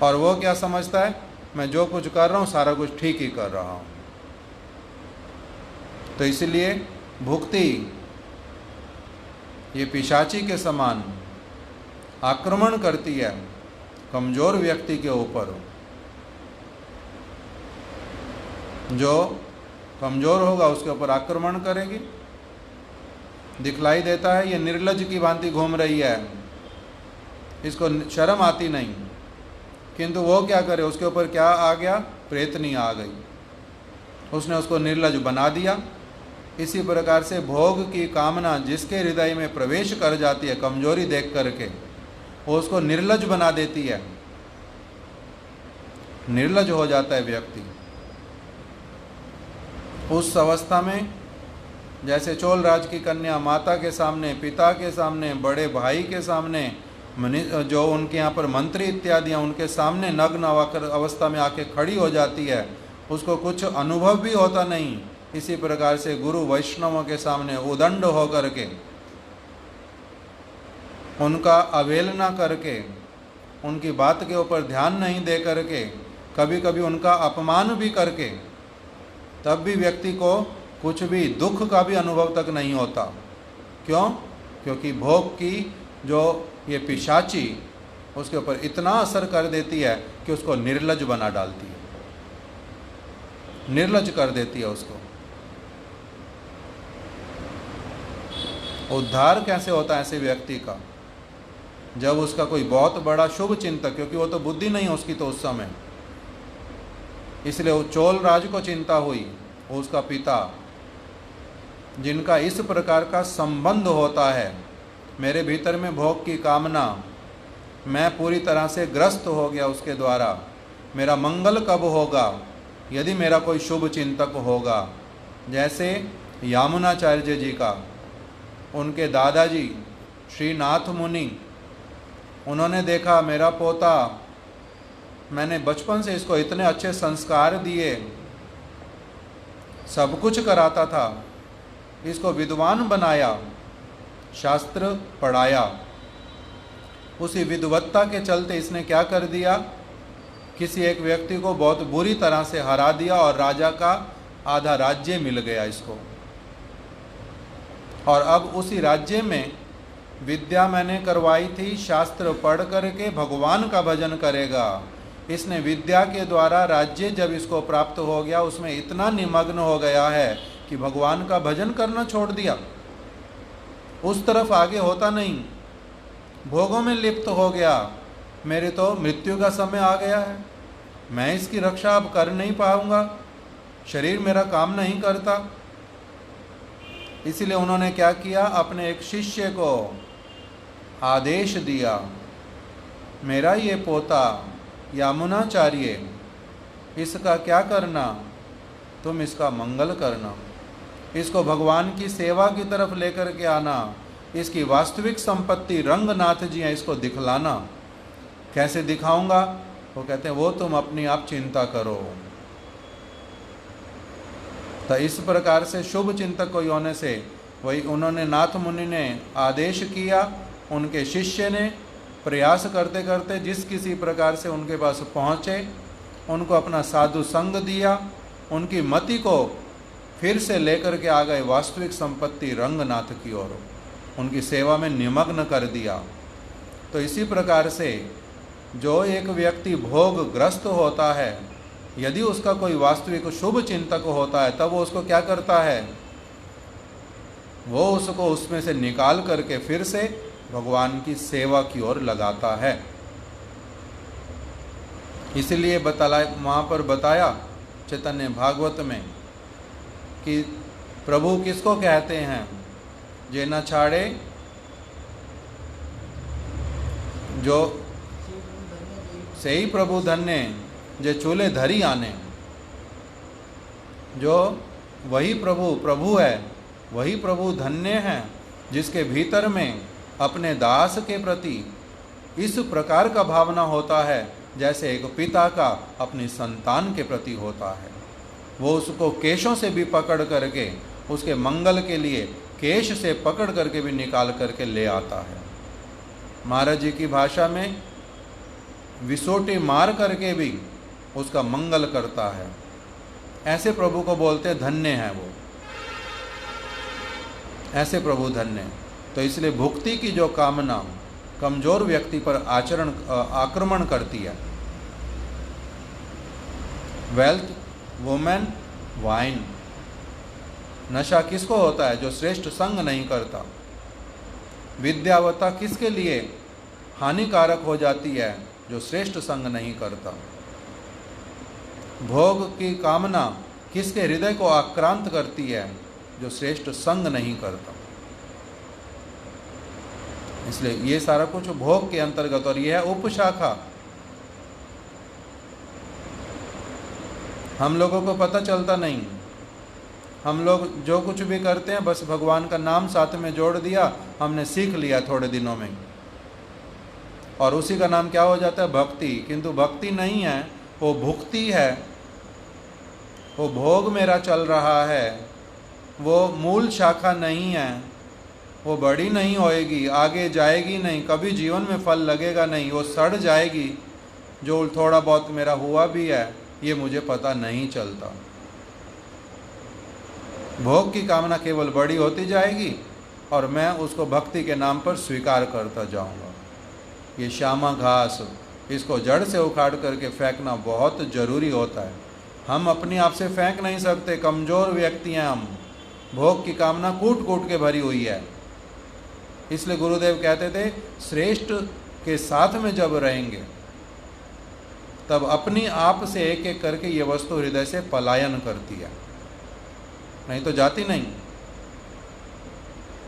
और वो क्या समझता है? मैं जो कुछ कर रहा हूँ सारा कुछ ठीक ही कर रहा हूँ। तो इसलिए भुक्ति ये पिशाची के समान आक्रमण करती है कमज़ोर व्यक्ति के ऊपर। जो कमज़ोर होगा उसके ऊपर आक्रमण करेगी। दिखलाई देता है ये निर्लज की भांति घूम रही है, इसको शर्म आती नहीं, किंतु वो क्या करे, उसके ऊपर क्या आ गया, प्रेतनी आ गई, उसने उसको निर्लज बना दिया। इसी प्रकार से भोग की कामना जिसके हृदय में प्रवेश कर जाती है कमजोरी देख करके, वो उसको निर्लज बना देती है, निर्लज हो जाता है व्यक्ति। उस अवस्था में जैसे चोल राज की कन्या माता के सामने, पिता के सामने, बड़े भाई के सामने, जो उनके यहाँ पर मंत्री इत्यादि हैं उनके सामने नग्न अवस्था में आके खड़ी हो जाती है, उसको कुछ अनुभव भी होता नहीं। इसी प्रकार से गुरु वैष्णवों के सामने उदंड हो करके, उनका अवहेलना करके, उनकी बात के ऊपर ध्यान नहीं दे करके, कभी कभी उनका अपमान भी करके, तब भी व्यक्ति को कुछ भी दुख का भी अनुभव तक नहीं होता। क्यों? क्योंकि भोग की जो ये पिशाची उसके ऊपर इतना असर कर देती है कि उसको निर्लज बना डालती है, निर्लज कर देती है उसको। उद्धार कैसे होता है ऐसे व्यक्ति का? जब उसका कोई बहुत बड़ा शुभ चिंतक, क्योंकि वो तो बुद्धि नहीं उसकी तो उस समय, इसलिए वो चोल राज को चिंता हुई, उसका पिता, जिनका इस प्रकार का संबंध होता है, मेरे भीतर में भोग की कामना, मैं पूरी तरह से ग्रस्त हो गया उसके द्वारा, मेरा मंगल कब होगा? यदि मेरा कोई शुभ चिंतक होगा। जैसे यामुनाचार्य जी का, उनके दादाजी श्रीनाथ मुनि, उन्होंने देखा मेरा पोता, मैंने बचपन से इसको इतने अच्छे संस्कार दिए, सब कुछ कराता था, इसको विद्वान बनाया, शास्त्र पढ़ाया, उसी विद्वत्ता के चलते इसने क्या कर दिया, किसी एक व्यक्ति को बहुत बुरी तरह से हरा दिया और राजा का आधा राज्य मिल गया इसको। और अब उसी राज्य में विद्या मैंने करवाई थी, शास्त्र पढ़ करके भगवान का भजन करेगा। इसने विद्या के द्वारा राज्य जब इसको प्राप्त हो गया, उसमें इतना निमग्न हो गया है कि भगवान का भजन करना छोड़ दिया, उस तरफ आगे होता नहीं, भोगों में लिप्त हो गया। मेरे तो मृत्यु का समय आ गया है, मैं इसकी रक्षा अब कर नहीं पाऊंगा, शरीर मेरा काम नहीं करता। इसलिए उन्होंने क्या किया, अपने एक शिष्य को आदेश दिया, मेरा ये पोता यामुनाचार्य, इसका क्या करना, तुम इसका मंगल करना, इसको भगवान की सेवा की तरफ लेकर के आना, इसकी वास्तविक संपत्ति रंगनाथ जी हैं, इसको दिखलाना। कैसे दिखाऊंगा? वो कहते हैं वो तुम अपनी आप चिंता करो। तो इस प्रकार से शुभ चिंतक कोई होने से, वही उन्होंने नाथ मुनि ने आदेश किया, उनके शिष्य ने प्रयास करते करते जिस किसी प्रकार से उनके पास पहुँचे, उनको अपना साधु संग दिया, उनकी मति को फिर से लेकर के आ गए वास्तविक संपत्ति रंगनाथ की ओर, उनकी सेवा में निमग्न कर दिया। तो इसी प्रकार से जो एक व्यक्ति भोग ग्रस्त होता है, यदि उसका कोई वास्तविक शुभ चिंतक होता है, तब वो उसको क्या करता है, वो उसको उसमें से निकाल करके फिर से भगवान की सेवा की ओर लगाता है। इसलिए वहाँ पर बताया चैतन्य भागवत में कि प्रभु किसको कहते हैं, जे न छाड़े जो से ही प्रभु धन्य, जे चूल्हे धरी आने। जो वही प्रभु है, वही प्रभु धन्य है जिसके भीतर में अपने दास के प्रति इस प्रकार का भावना होता है जैसे एक पिता का अपनी संतान के प्रति होता है। वो उसको केशों से भी पकड़ करके, उसके मंगल के लिए केश से पकड़ करके भी निकाल करके ले आता है। महाराज जी की भाषा में विसोटी मार करके भी उसका मंगल करता है। ऐसे प्रभु को बोलते धन्य है वो, ऐसे प्रभु धन्य। तो इसलिए भुक्ति की जो कामना कमजोर व्यक्ति पर आक्रमण करती है। वेल्थ, वुमेन, वाइन, नशा किसको होता है? जो श्रेष्ठ संग नहीं करता। विद्यावता किसके लिए हानिकारक हो जाती है? जो श्रेष्ठ संग नहीं करता। भोग की कामना किसके हृदय को आक्रांत करती है? जो श्रेष्ठ संग नहीं करता। इसलिए ये सारा कुछ भोग के अंतर्गत, और यह है उपशाखा। हम लोगों को पता चलता नहीं, हम लोग जो कुछ भी करते हैं बस भगवान का नाम साथ में जोड़ दिया, हमने सीख लिया थोड़े दिनों में, और उसी का नाम क्या हो जाता है? भक्ति। किंतु भक्ति नहीं है, वो भुक्ति है। वो भोग मेरा चल रहा है, वो मूल शाखा नहीं है, वो बड़ी नहीं होएगी, आगे जाएगी नहीं, कभी जीवन में फल लगेगा नहीं, वो सड़ जाएगी। जो थोड़ा बहुत मेरा हुआ भी है ये मुझे पता नहीं चलता। भोग की कामना केवल बड़ी होती जाएगी और मैं उसको भक्ति के नाम पर स्वीकार करता जाऊंगा। ये श्यामा घास, इसको जड़ से उखाड़ करके फेंकना बहुत ज़रूरी होता है। हम अपने आप से फेंक नहीं सकते, कमज़ोर व्यक्ति हैं हम। भोग की कामना कूट कूट के भरी हुई है। इसलिए गुरुदेव कहते थे श्रेष्ठ के साथ में जब रहेंगे तब अपनी आप से एक एक करके ये वस्तु हृदय से पलायन करती है, नहीं तो जाती नहीं,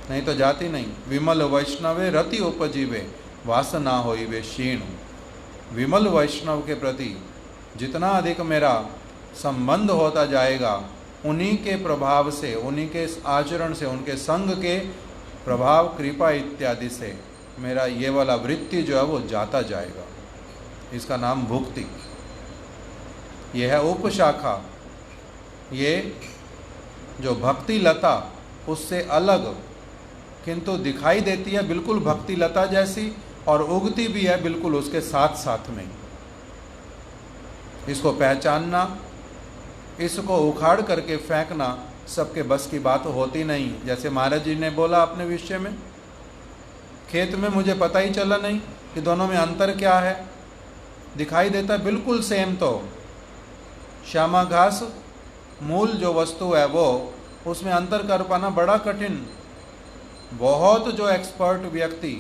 नहीं तो जाती नहीं। विमल वैष्णवे रति उपजीवे वासना होई वे क्षीण। विमल वैष्णव के प्रति जितना अधिक मेरा संबंध होता जाएगा, उन्हीं के प्रभाव से, उन्हीं के आचरण से, उनके संग के प्रभाव, कृपा इत्यादि से मेरा ये वाला वृत्ति जो है वो जाता जाएगा। इसका नाम भुक्ति। यह है उपशाखा। ये जो भक्ति लता उससे अलग किंतु दिखाई देती है बिल्कुल भक्ति लता जैसी, और उगती भी है बिल्कुल उसके साथ साथ में। इसको पहचानना, इसको उखाड़ करके फेंकना सबके बस की बात होती नहीं। जैसे महाराज जी ने बोला अपने विषय में, खेत में मुझे पता ही चला नहीं कि दोनों में अंतर क्या है। दिखाई देता है बिल्कुल सेम, तो श्यामा घास मूल जो वस्तु है वो, उसमें अंतर कर पाना बड़ा कठिन। बहुत जो एक्सपर्ट व्यक्ति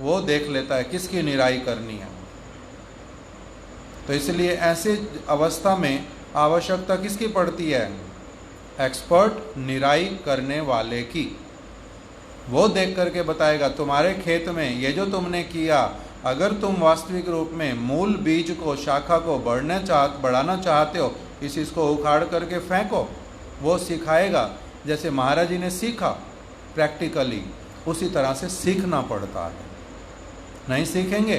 वो देख लेता है किसकी निराई करनी है। तो इसलिए ऐसे अवस्था में आवश्यकता किसकी पड़ती है? एक्सपर्ट निराई करने वाले की। वो देख करके बताएगा तुम्हारे खेत में ये जो तुमने किया, अगर तुम वास्तविक रूप में मूल बीज को, शाखा को बढ़ाना चाहते हो, इसको उखाड़ करके फेंको। वो सिखाएगा जैसे महाराज जी ने सीखा प्रैक्टिकली, उसी तरह से सीखना पड़ता है। नहीं सीखेंगे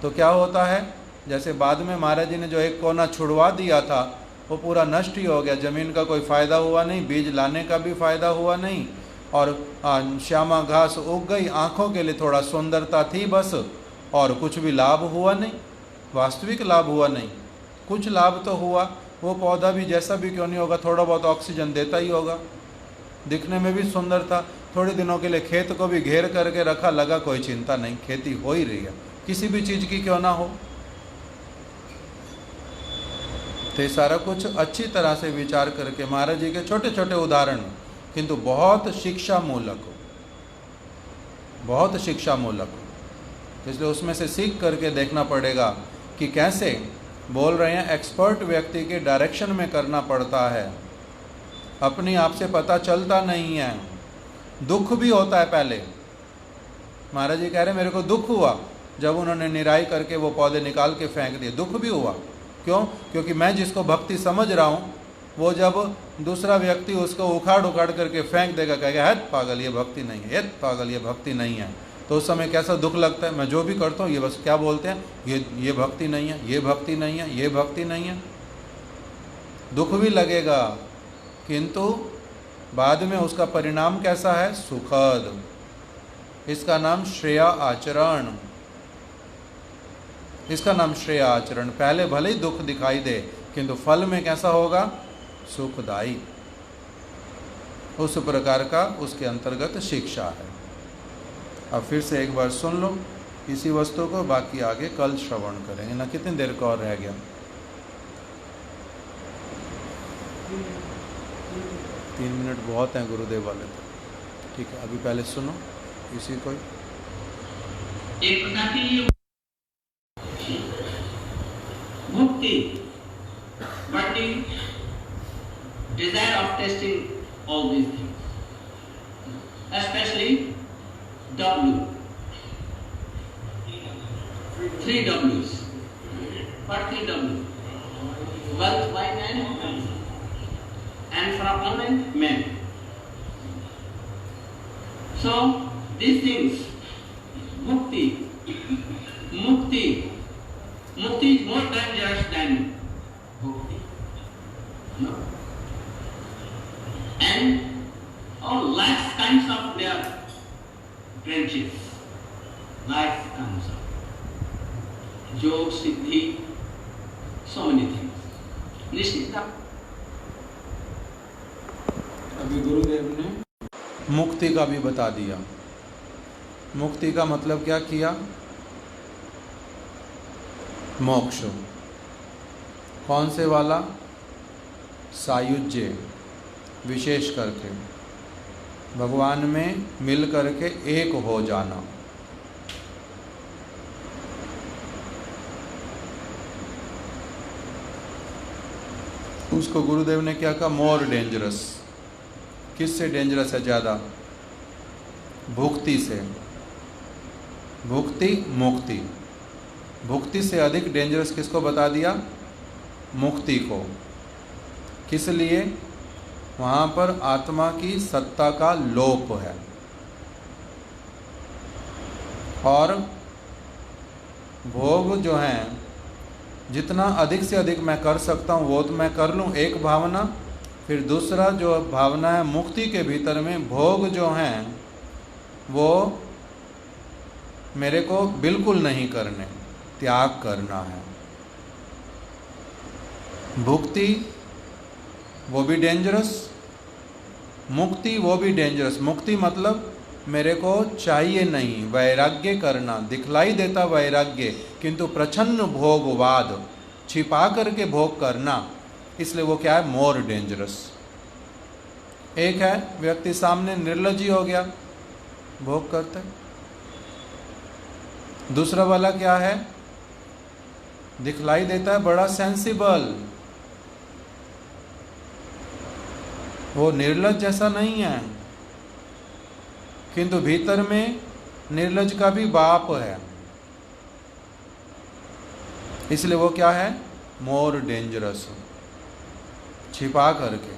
तो क्या होता है, जैसे बाद में महाराज जी ने जो एक कोना छुड़वा दिया था वो पूरा नष्ट ही हो गया। ज़मीन का कोई फ़ायदा हुआ नहीं, बीज लाने का भी फ़ायदा हुआ नहीं, और श्यामा घास उग गई, आँखों के लिए थोड़ा सुंदरता थी बस, और कुछ भी लाभ हुआ नहीं, वास्तविक लाभ हुआ नहीं। कुछ लाभ तो हुआ, वो पौधा भी जैसा भी क्यों नहीं होगा थोड़ा बहुत ऑक्सीजन देता ही होगा, दिखने में भी सुंदर था। थोड़े दिनों के लिए खेत को भी घेर करके रखा, लगा कोई चिंता नहीं, खेती हो ही रही है, किसी भी चीज़ की क्यों ना हो। तो ये सारा कुछ अच्छी तरह से विचार करके महाराज जी के छोटे छोटे उदाहरण, किंतु बहुत शिक्षा मूलक, बहुत शिक्षा मूलक। इसलिए उसमें से सीख करके देखना पड़ेगा कि कैसे बोल रहे हैं। एक्सपर्ट व्यक्ति के डायरेक्शन में करना पड़ता है, अपनी आप से पता चलता नहीं है। दुख भी होता है पहले। महाराज जी कह रहे मेरे को दुख हुआ जब उन्होंने निराई करके वो पौधे निकाल के फेंक दिए। दुख भी हुआ, क्यों? क्योंकि मैं जिसको भक्ति समझ रहा हूँ वो जब दूसरा व्यक्ति उसको उखाड़ उखाड़ करके फेंक देगा, कहेगा है पागल ये भक्ति नहीं है, पागल ये भक्ति नहीं है, तो उस समय कैसा दुख लगता है। मैं जो भी करता हूँ ये बस क्या बोलते हैं, ये भक्ति नहीं है, ये भक्ति नहीं है, ये भक्ति नहीं है। दुख भी लगेगा, किंतु बाद में उसका परिणाम कैसा है? सुखद। इसका नाम श्रेया आचरण, इसका नाम श्रेया आचरण। पहले भले ही दुख दिखाई दे, किंतु फल में कैसा होगा? सुखदायी। उस प्रकार का उसके अंतर्गत शिक्षा है। अब फिर से एक बार सुन लो इसी वस्तु को, बाकी आगे कल श्रवण करेंगे ना। कितनी देर का और रह गया? 3 मिनट बहुत हैं गुरुदेव वाले तो। ठीक है, अभी पहले सुनो इसी को। एक प्रकार की मुक्ति, burning desire of tasting all these things, especially W. 3 W's. What 3 W? Wealth, wine, and for a moment, men. So these things, mukti is more dangerous than bhukti. No? And all life's kinds of their branches. Life comes up. Yoga, Siddhi, so many things. Nishtha. अभी गुरुदेव ने मुक्ति का भी बता दिया। मुक्ति का मतलब क्या किया? मोक्ष। कौन से वाला? सायुज्य, विशेष करके भगवान में मिल करके एक हो जाना। उसको गुरुदेव ने क्या कहा? More dangerous. किससे डेंजरस है ज़्यादा? भुक्ति से। भुक्ति, मुक्ति। भुक्ति से अधिक डेंजरस किसको बता दिया? मुक्ति को। किस लिए? वहाँ पर आत्मा की सत्ता का लोप है। और भोग जो हैं, जितना अधिक से अधिक मैं कर सकता हूँ वो तो मैं कर लूँ, एक भावना। फिर दूसरा जो भावना है मुक्ति के भीतर में, भोग जो हैं वो मेरे को बिल्कुल नहीं करने, त्याग करना है। भुक्ति वो भी डेंजरस, मुक्ति वो भी डेंजरस। मुक्ति मतलब मेरे को चाहिए नहीं, वैराग्य करना, दिखलाई देता वैराग्य, किंतु प्रच्छन्न भोगवाद, छिपा करके भोग करना, इसलिए वो क्या है? More dangerous. एक है व्यक्ति सामने निर्लज्जी हो गया, भोग करते। दूसरा वाला क्या है? दिखलाई देता है बड़ा सेंसिबल, वो निर्लज्ज जैसा नहीं है, किंतु भीतर में निर्लज्ज का भी बाप है, इसलिए वो क्या है? मोर डेंजरस, छिपा करके।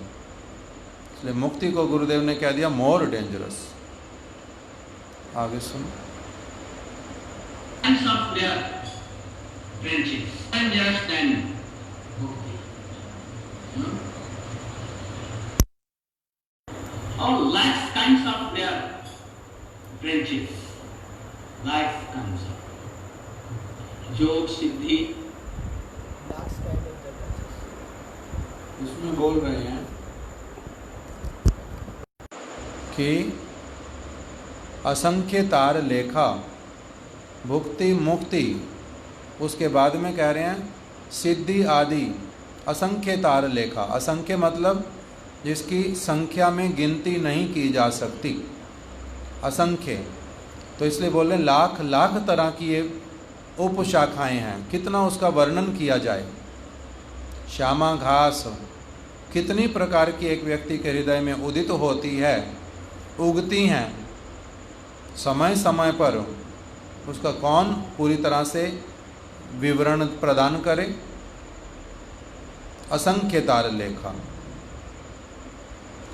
इसलिए मुक्ति को गुरुदेव ने कह दिया मोर डेंजरस। आगे सुनो। Of their branches, dangerous than bhukti. No? All life's kinds of their branches. Life comes up. Yoga, Siddhi. Last kind of the process. इसमें बोल रहे हैं कि असंख्य तार लेखा, भुक्ति, मुक्ति, उसके बाद में कह रहे हैं सिद्धि आदि, असंख्य तार लेखा। असंख्य मतलब जिसकी संख्या में गिनती नहीं की जा सकती, असंख्य। तो इसलिए बोले लाख लाख तरह की ये उपशाखाएं हैं, कितना उसका वर्णन किया जाए। श्यामा घास कितनी प्रकार की एक व्यक्ति के हृदय में उदित होती है, उगती हैं समय समय पर, उसका कौन पूरी तरह से विवरण प्रदान करे? असंख्य तार लेखा।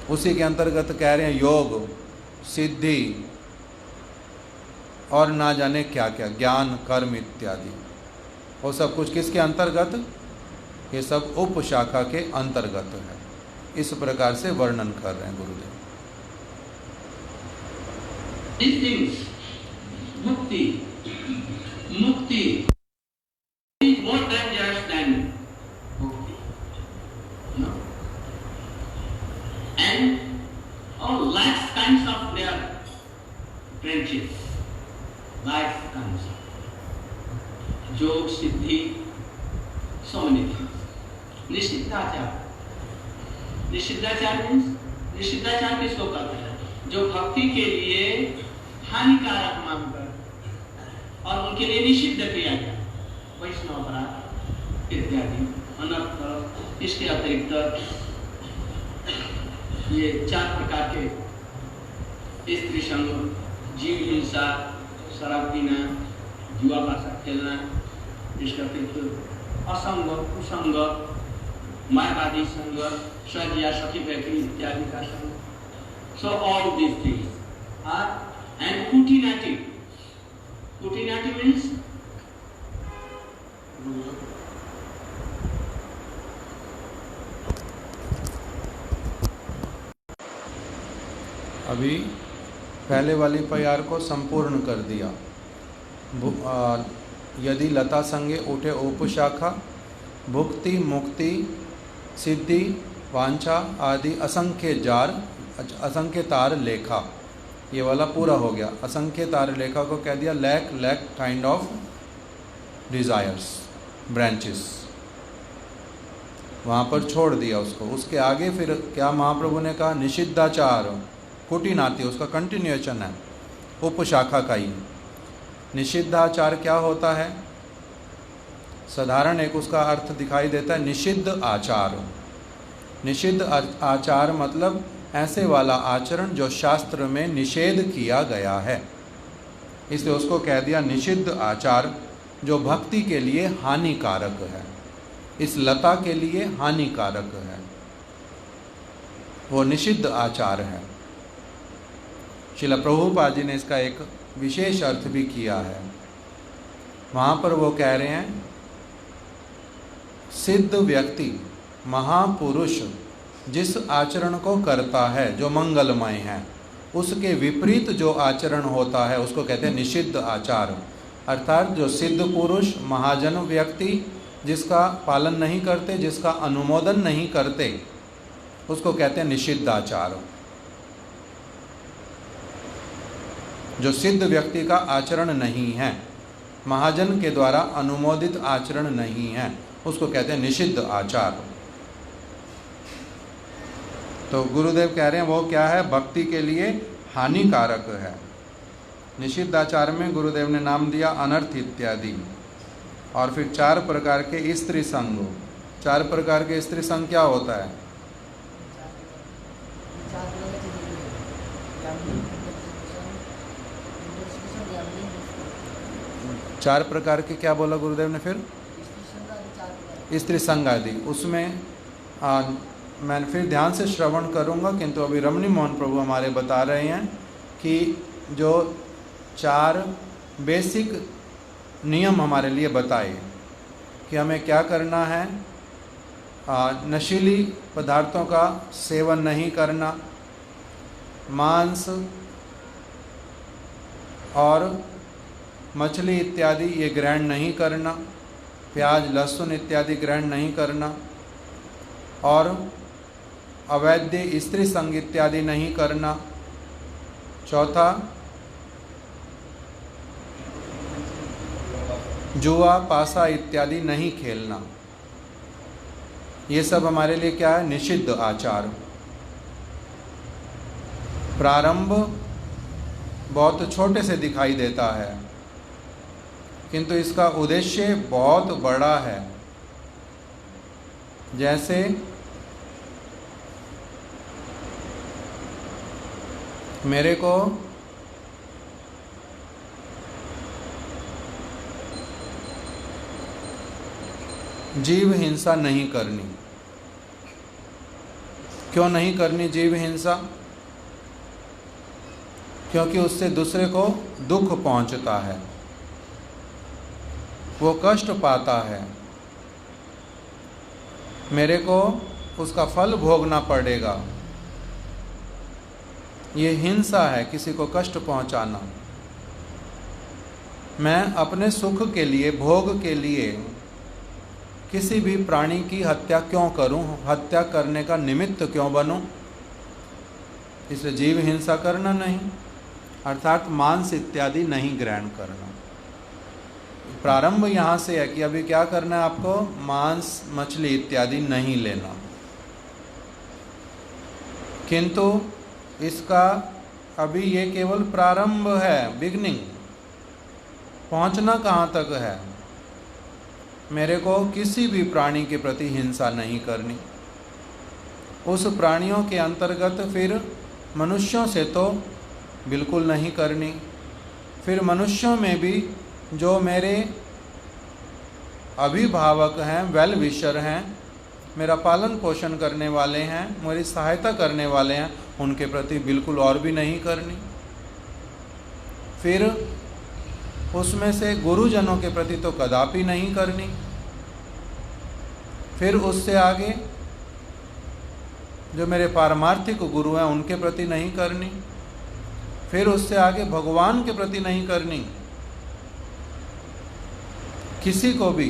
उसी के अंतर्गत कह रहे हैं योग, सिद्धि और ना जाने क्या क्या, ज्ञान, कर्म इत्यादि। वो सब कुछ किसके अंतर्गत? ये सब उपशाखा के अंतर्गत है। इस प्रकार से वर्णन कर रहे हैं गुरुदेव। These things, mukti is more dangerous than bhukti. No? And all life's kinds of their branches. Life comes up. Yoga, Siddhi, so many things. Nishiddhacharya. Nishiddhacharya means निषिद्धाचार किसको कहते हैं? जो भक्ति के लिए हानिकारक मानकर और उनके लिए निषिद्ध किया गया, वैष्णव अपराध इत्यादि अनर्थ। इसके अतिरिक्त ये 4 प्रकार के स्त्री संग, जीव हिंसा, शराब पीना, जुआ पासा खेलना, इसके अतिरिक्त असंग, कुसंग, मायावादी संग, सजिया सखी बैठी इत्यादि का संग। So all these things are, and kutinati. Kutinati means अभी पहले वाली प्यार को संपूर्ण कर दिया। यदि लता संगे उठे उपशाखा, भुक्ति मुक्ति सिद्धि वांछा आदि असंख्य तार लेखा। ये वाला पूरा हो गया। असंख्य तार लेखा को कह दिया lack kind of desires, branches, वहाँ पर छोड़ दिया उसको। उसके आगे फिर क्या महाप्रभु ने कहा? निषिद्धाचार कुटिनाति, उसका कंटिन्यूएशन है उपशाखा का ही। निषिद्धाचार क्या होता है? साधारण एक उसका अर्थ दिखाई देता है, निषिद्ध आचार। निषिद्ध आचार मतलब ऐसे वाला आचरण जो शास्त्र में निषेध किया गया है, इसलिए उसको कह दिया निषिद्ध आचार, जो भक्ति के लिए हानिकारक है, इस लता के लिए हानिकारक है, वो निषिद्ध आचार है। श्रील प्रभुपाद जी ने इसका एक विशेष अर्थ भी किया है। वहाँ पर वो कह रहे हैं, सिद्ध व्यक्ति महापुरुष जिस आचरण को करता है जो मंगलमय है, उसके विपरीत जो आचरण होता है उसको कहते हैं निषिद्ध आचार। अर्थात जो सिद्ध पुरुष महाजन व्यक्ति जिसका पालन नहीं करते, जिसका अनुमोदन नहीं करते, उसको कहते हैं निषिद्ध आचार। जो सिद्ध व्यक्ति का आचरण नहीं है, महाजन के द्वारा अनुमोदित आचरण नहीं है, उसको कहते हैं निषिद्ध आचार। तो गुरुदेव कह रहे हैं वो क्या है? भक्ति के लिए हानिकारक है। निषिद्ध आचार में गुरुदेव ने नाम दिया अनर्थ इत्यादि। और फिर 4 प्रकार के स्त्री संग। 4 प्रकार के स्त्री संग क्या होता है? 4 प्रकार के क्या बोला गुरुदेव ने फिर? स्त्री संग आदि। उसमें मैं फिर ध्यान से श्रवण करूंगा, किंतु अभी रमणी मोहन प्रभु हमारे बता रहे हैं कि जो 4 बेसिक नियम हमारे लिए बताए कि हमें क्या करना है। नशीली पदार्थों का सेवन नहीं करना, मांस और मछली इत्यादि ये ग्रहण नहीं करना, प्याज लहसुन इत्यादि ग्रहण नहीं करना, और अवैध स्त्री संग इत्यादि नहीं करना। चौथा, जुआ पासा इत्यादि नहीं खेलना। ये सब हमारे लिए क्या है? निषिद्ध आचार। प्रारंभ बहुत छोटे से दिखाई देता है, किंतु इसका उद्देश्य बहुत बड़ा है। जैसे मेरे को जीव हिंसा नहीं करनी। क्यों नहीं करनी जीव हिंसा? क्योंकि उससे दूसरे को दुख पहुंचता है, वो कष्ट पाता है, मेरे को उसका फल भोगना पड़ेगा। ये हिंसा है, किसी को कष्ट पहुंचाना। मैं अपने सुख के लिए, भोग के लिए किसी भी प्राणी की हत्या क्यों करूं? हत्या करने का निमित्त क्यों बनूं? इसलिए जीव हिंसा करना नहीं, अर्थात मांस इत्यादि नहीं ग्रहण करना। प्रारंभ यहाँ से है कि अभी क्या करना है आपको? मांस मछली इत्यादि नहीं लेना। किंतु इसका अभी ये केवल प्रारंभ है, बिगनिंग। पहुंचना कहाँ तक है? मेरे को किसी भी प्राणी के प्रति हिंसा नहीं करनी। उस प्राणियों के अंतर्गत फिर मनुष्यों से तो बिल्कुल नहीं करनी। फिर मनुष्यों में भी जो मेरे अभिभावक हैं, वेल विशर हैं, मेरा पालन पोषण करने वाले हैं, मेरी सहायता करने वाले हैं, उनके प्रति बिल्कुल और भी नहीं करनी। फिर उसमें से गुरुजनों के प्रति तो कदापि नहीं करनी। फिर उससे आगे जो मेरे पारमार्थिक गुरु हैं उनके प्रति नहीं करनी। फिर उससे आगे भगवान के प्रति नहीं करनी। किसी को भी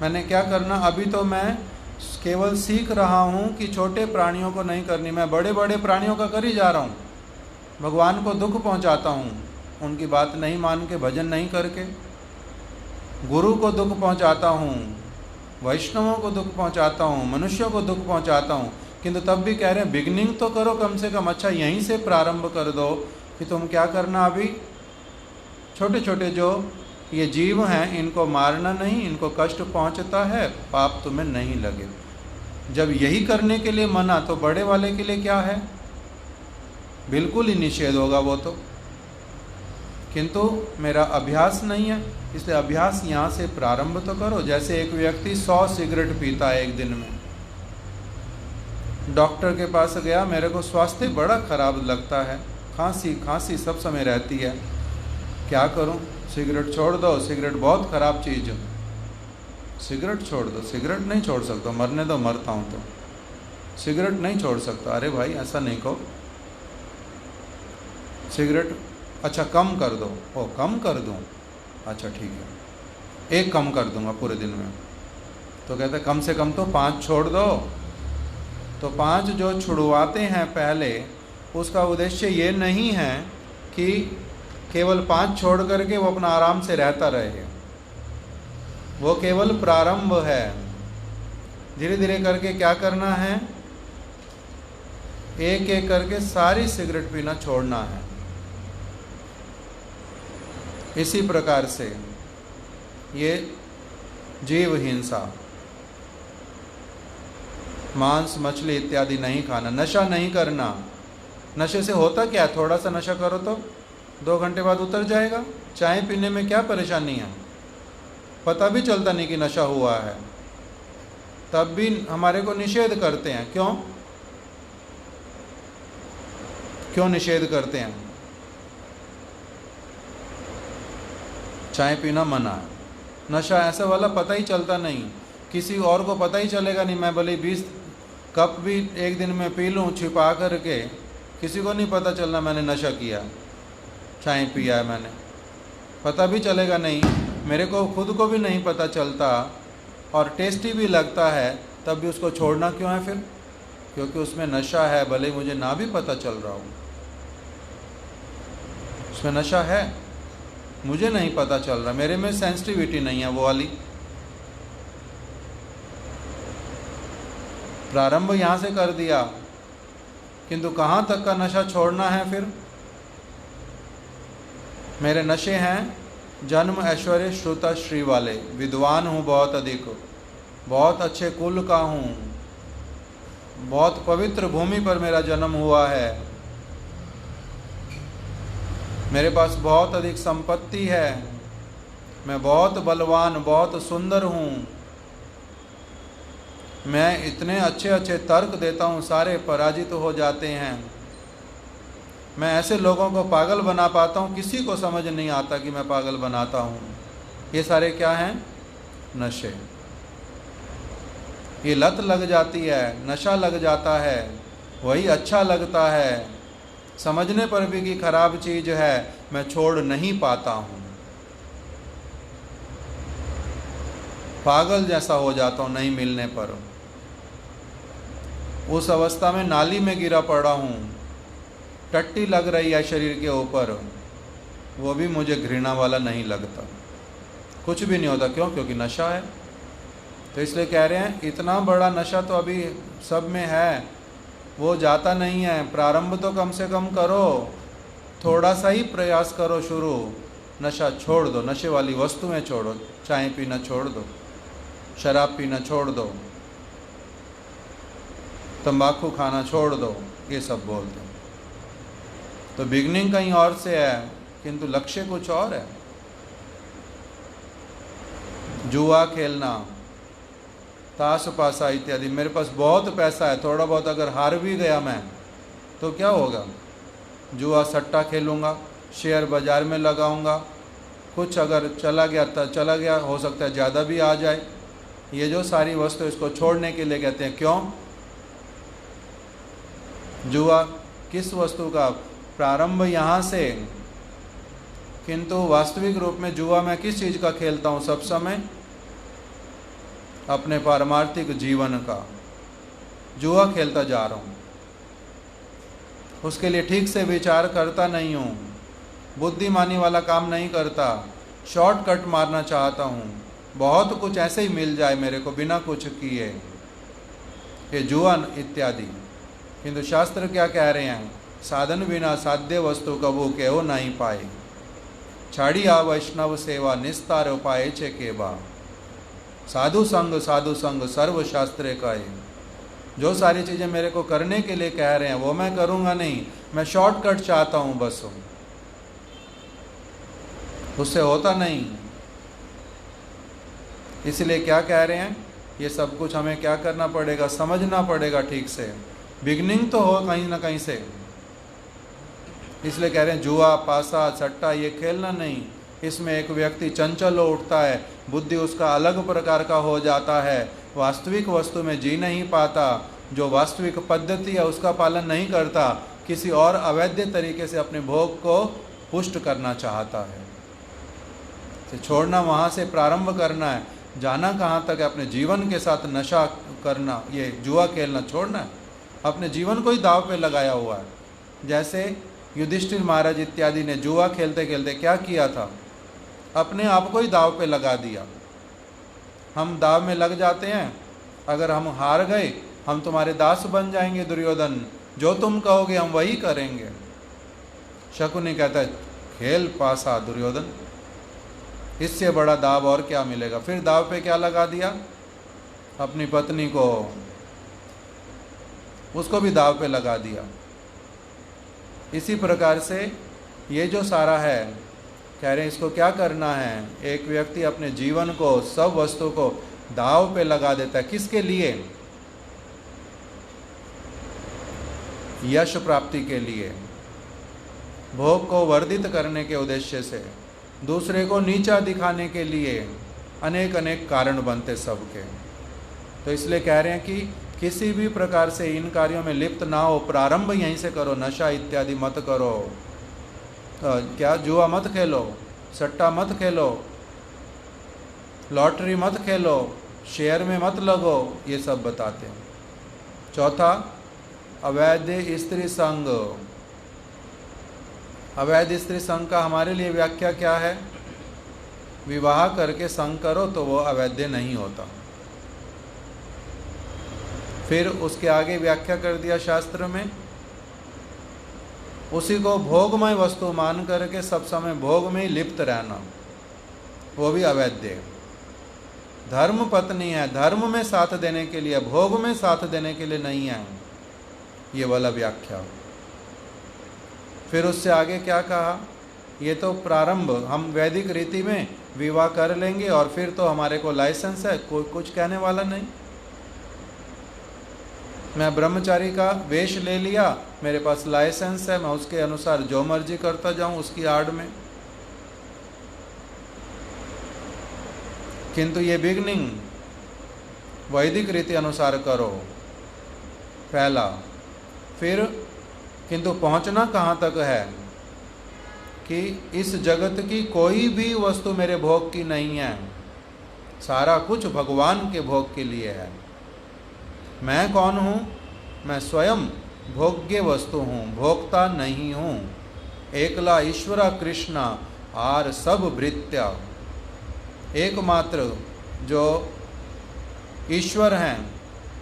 मैंने क्या करना, अभी तो मैं केवल सीख रहा हूँ कि छोटे प्राणियों को नहीं करनी। मैं बड़े बड़े प्राणियों का कर ही जा रहा हूँ। भगवान को दुख पहुँचाता हूँ उनकी बात नहीं मान के, भजन नहीं करके। गुरु को दुख पहुँचाता हूँ, वैष्णवों को दुख पहुँचाता हूँ, मनुष्यों को दुख पहुँचाता हूँ। किंतु तब भी कह रहे हैं बिगनिंग तो करो कम से कम। अच्छा यहीं से प्रारंभ कर दो कि तुम क्या करना। अभी छोटे छोटे जो ये जीव हैं इनको मारना नहीं, इनको कष्ट पहुंचता है, पाप तुम्हें नहीं लगे। जब यही करने के लिए मना तो बड़े वाले के लिए क्या है? बिल्कुल ही निषेध होगा वो तो। किंतु मेरा अभ्यास नहीं है, इसलिए अभ्यास यहाँ से प्रारंभ तो करो। जैसे एक व्यक्ति 100 सिगरेट पीता है एक दिन में। डॉक्टर के पास गया, मेरे को स्वास्थ्य बड़ा खराब लगता है, खांसी सब समय रहती है, क्या करूं? सिगरेट छोड़ दो, सिगरेट बहुत ख़राब चीज़ है, सिगरेट छोड़ दो। सिगरेट नहीं छोड़ सकता, मरने दो, मरता हूं तो सिगरेट नहीं छोड़ सकता। अरे भाई ऐसा नहीं कहो, सिगरेट अच्छा कम कर दो। ओ कम कर दूं? अच्छा ठीक है, एक कम कर दूंगा पूरे दिन में। तो कहते कम से कम तो 5 छोड़ दो। तो 5 जो छुड़वाते हैं पहले, उसका उद्देश्य ये नहीं है कि केवल 5 छोड़ करके वो अपना आराम से रहता रहे। वो केवल प्रारंभ है। धीरे धीरे करके क्या करना है, एक एक करके सारी सिगरेट पीना छोड़ना है। इसी प्रकार से ये जीव हिंसा, मांस मछली इत्यादि नहीं खाना, नशा नहीं करना। नशे से होता क्या है? थोड़ा सा नशा करो तो 2 घंटे बाद उतर जाएगा। चाय पीने में क्या परेशानी है? पता भी चलता नहीं कि नशा हुआ है, तब भी हमारे को निषेध करते हैं। क्यों निषेध करते हैं? चाय पीना मना है, नशा ऐसा वाला पता ही चलता नहीं, किसी और को पता ही चलेगा नहीं। मैं भले 20 कप भी एक दिन में पी लूँ छिपा करके, किसी को नहीं पता चलना मैंने नशा किया, चाय पिया है मैंने, पता भी चलेगा नहीं। मेरे को खुद को भी नहीं पता चलता और टेस्टी भी लगता है, तब भी उसको छोड़ना क्यों है फिर? क्योंकि उसमें नशा है, भले मुझे ना भी पता चल रहा हो। उसमें नशा है, मुझे नहीं पता चल रहा, मेरे में सेंसिटिविटी नहीं है वो वाली। प्रारंभ यहाँ से कर दिया, किंतु कहाँ तक का नशा छोड़ना है फिर? मेरे नशे हैं जन्म ऐश्वर्य श्रुता श्री वाले, विद्वान हूँ बहुत अधिक, बहुत अच्छे कुल का हूँ, बहुत पवित्र भूमि पर मेरा जन्म हुआ है, मेरे पास बहुत अधिक संपत्ति है, मैं बहुत बलवान, बहुत सुंदर हूँ, मैं इतने अच्छे अच्छे तर्क देता हूँ, सारे पराजित हो जाते हैं, मैं ऐसे लोगों को पागल बना पाता हूँ, किसी को समझ नहीं आता कि मैं पागल बनाता हूँ। ये सारे क्या हैं? नशे। ये लत लग जाती है, नशा लग जाता है, वही अच्छा लगता है, समझने पर भी कि खराब चीज़ है, मैं छोड़ नहीं पाता हूँ, पागल जैसा हो जाता हूँ नहीं मिलने पर। उस अवस्था में नाली में गिरा पड़ा हूँ, टट्टी लग रही है शरीर के ऊपर, वो भी मुझे घृणा वाला नहीं लगता, कुछ भी नहीं होता। क्यों? क्योंकि नशा है। तो इसलिए कह रहे हैं इतना बड़ा नशा तो अभी सब में है, वो जाता नहीं है। प्रारंभ तो कम से कम करो, थोड़ा सा ही प्रयास करो शुरू। नशा छोड़ दो, नशे वाली वस्तुएं छोड़ो, चाय पीना छोड़ दो, शराब पीना छोड़ दो, तंबाकू खाना छोड़ दो, ये सब बोलते हैं। तो बिगनिंग कहीं और से है, किंतु लक्ष्य कुछ और है। जुआ खेलना, ताश पासा इत्यादि। मेरे पास बहुत पैसा है, थोड़ा बहुत अगर हार भी गया मैं तो क्या होगा? जुआ सट्टा खेलूँगा, शेयर बाज़ार में लगाऊंगा, कुछ अगर चला गया तो चला गया, हो सकता है ज़्यादा भी आ जाए। ये जो सारी वस्तु इसको छोड़ने के लिए कहते हैं। क्यों? जुआ किस वस्तु का प्रारंभ यहाँ से, किंतु वास्तविक रूप में जुआ मैं किस चीज़ का खेलता हूँ सब समय? अपने पारमार्थिक जीवन का जुआ खेलता जा रहा हूँ। उसके लिए ठीक से विचार करता नहीं हूँ, बुद्धिमानी वाला काम नहीं करता, शॉर्टकट मारना चाहता हूँ, बहुत कुछ ऐसे ही मिल जाए मेरे को बिना कुछ किए, ये जुआ इत्यादि। किंतु शास्त्र क्या कह रहे हैं? साधन बिना साध्य वस्तु कबू केहो नहीं पाए, छाड़ी आ वैष्णव सेवा निस्तार उपाय छे केबा। साधु संग सर्व शास्त्रे कहे। जो सारी चीज़ें मेरे को करने के लिए कह रहे हैं वो मैं करूँगा नहीं, मैं शॉर्टकट चाहता हूँ बस, उससे होता नहीं। इसलिए क्या कह रहे हैं? ये सब कुछ हमें क्या करना पड़ेगा? समझना पड़ेगा ठीक से। बिगनिंग तो हो कहीं ना कहीं से। इसलिए कह रहे हैं जुआ पासा सट्टा ये खेलना नहीं। इसमें एक व्यक्ति चंचल हो उठता है, बुद्धि उसका अलग प्रकार का हो जाता है, वास्तविक वस्तु में जी नहीं पाता, जो वास्तविक पद्धति है उसका पालन नहीं करता, किसी और अवैध तरीके से अपने भोग को पुष्ट करना चाहता है। तो छोड़ना वहाँ से प्रारंभ करना है। जाना कहाँ तक है? अपने जीवन के साथ नशा करना, ये जुआ खेलना छोड़ना है। अपने जीवन को ही दाव पे लगाया हुआ है। जैसे युधिष्ठिर महाराज इत्यादि ने जुआ खेलते खेलते क्या किया था? अपने आप को ही दाव पे लगा दिया। हम दाव में लग जाते हैं, अगर हम हार गए हम तुम्हारे दास बन जाएंगे दुर्योधन, जो तुम कहोगे हम वही करेंगे। शकुनी कहता है खेल पासा दुर्योधन, इससे बड़ा दाव और क्या मिलेगा? फिर दाव पे क्या लगा दिया? अपनी पत्नी को, उसको भी दाव पे लगा दिया। इसी प्रकार से ये जो सारा है, कह रहे हैं इसको क्या करना है? एक व्यक्ति अपने जीवन को, सब वस्तु को दाव पे लगा देता है। किसके लिए? यश प्राप्ति के लिए, भोग को वर्धित करने के उद्देश्य से, दूसरे को नीचा दिखाने के लिए अनेक अनेक कारण बनते सबके। तो इसलिए कह रहे हैं कि किसी भी प्रकार से इन कार्यों में लिप्त ना हो, प्रारंभ यहीं से करो। नशा इत्यादि मत करो, क्या जुआ मत खेलो, सट्टा मत खेलो, लॉटरी मत खेलो, शेयर में मत लगो, ये सब बताते हैं। चौथा, अवैध स्त्री संग। अवैध स्त्री संग का हमारे लिए व्याख्या क्या है? विवाह करके संग करो तो वो अवैध नहीं होता। फिर उसके आगे व्याख्या कर दिया शास्त्र में, उसी को भोगमय वस्तु मान करके सब समय भोग में ही लिप्त रहना, वो भी अवैध है। धर्म पत्नी है, धर्म में साथ देने के लिए, भोग में साथ देने के लिए नहीं है, ये वाला व्याख्या। फिर उससे आगे क्या कहा? ये तो प्रारंभ, हम वैदिक रीति में विवाह कर लेंगे और फिर तो हमारे को लाइसेंस है, कोई कुछ कहने वाला नहीं। मैं ब्रह्मचारी का वेश ले लिया, मेरे पास लाइसेंस है, मैं उसके अनुसार जो मर्जी करता जाऊं उसकी आड़ में। किंतु ये बिगनिंग वैदिक रीति अनुसार करो, पहला। फिर किंतु पहुंचना कहाँ तक है कि इस जगत की कोई भी वस्तु मेरे भोग की नहीं है, सारा कुछ भगवान के भोग के लिए है। मैं कौन हूँ? मैं स्वयं भोग्य वस्तु हूँ, भोक्ता नहीं हूँ। एकला ईश्वरा कृष्णा आर सब भृत्या। एकमात्र जो ईश्वर हैं,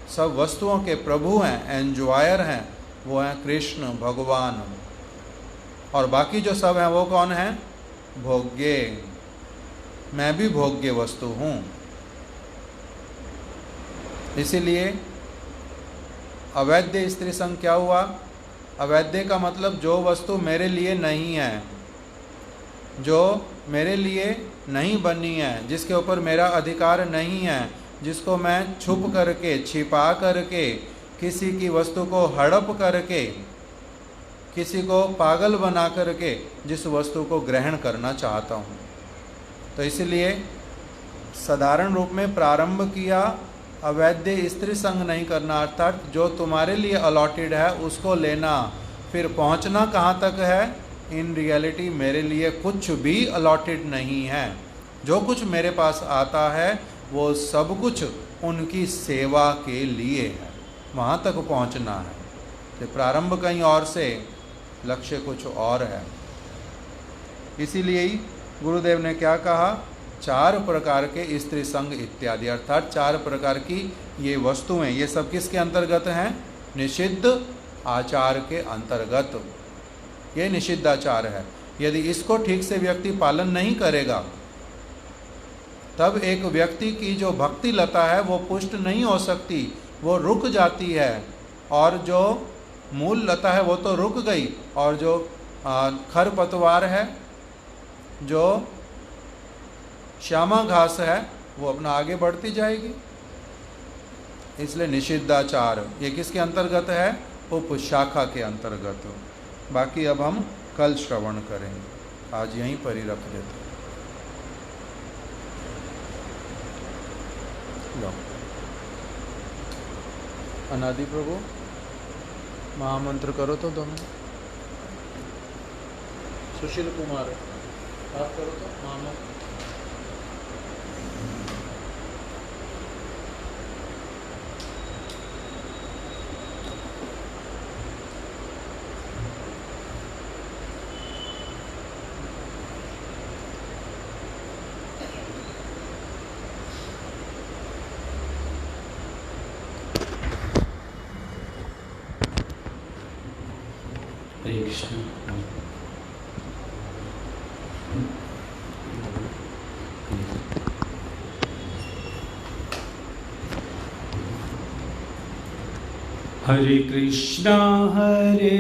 सब वस्तुओं के प्रभु हैं, एंजॉयर हैं, वो हैं कृष्ण भगवान। और बाकी जो सब हैं वो कौन हैं? भोग्य। मैं भी भोग्य वस्तु हूँ। इसीलिए अवैध स्त्री संग क्या हुआ? अवैध का मतलब जो वस्तु मेरे लिए नहीं है, जो मेरे लिए नहीं बनी है, जिसके ऊपर मेरा अधिकार नहीं है, जिसको मैं छुप करके, छिपा करके, किसी की वस्तु को हड़प करके, किसी को पागल बना करके जिस वस्तु को ग्रहण करना चाहता हूँ। तो इसलिए साधारण रूप में प्रारंभ किया, अवैध स्त्री संग नहीं करना, अर्थात जो तुम्हारे लिए अलॉटेड है उसको लेना। फिर पहुँचना कहाँ तक है? इन रियलिटी मेरे लिए कुछ भी अलॉटेड नहीं है। जो कुछ मेरे पास आता है वो सब कुछ उनकी सेवा के लिए है, वहाँ तक पहुँचना है। तो प्रारंभ कहीं और से, लक्ष्य कुछ और है। इसीलिए ही गुरुदेव ने क्या कहा? 4 प्रकार के स्त्री संग इत्यादि, अर्थात 4 प्रकार की ये वस्तुएं, ये सब किसके अंतर्गत हैं? निषिद्ध आचार के अंतर्गत। ये निषिद्धाचार है। यदि इसको ठीक से व्यक्ति पालन नहीं करेगा तब एक व्यक्ति की जो भक्ति लता है वो पुष्ट नहीं हो सकती, वो रुक जाती है। और जो मूल लता है वो तो रुक गई, और जो खरपतवार है, जो श्यामा घास है, वो अपना आगे बढ़ती जाएगी। इसलिए निषिद्धाचार ये किसके अंतर्गत है? उपशाखा के अंतर्गत। बाकी अब हम कल श्रवण करेंगे, आज यहीं पर ही रख देते हैं। लो, अनादि प्रभु महामंत्र करो तो दोनों। सुशील कुमार आप करो तो महामंत्र। हरे कृष्ण। हरे कृष्णा हरे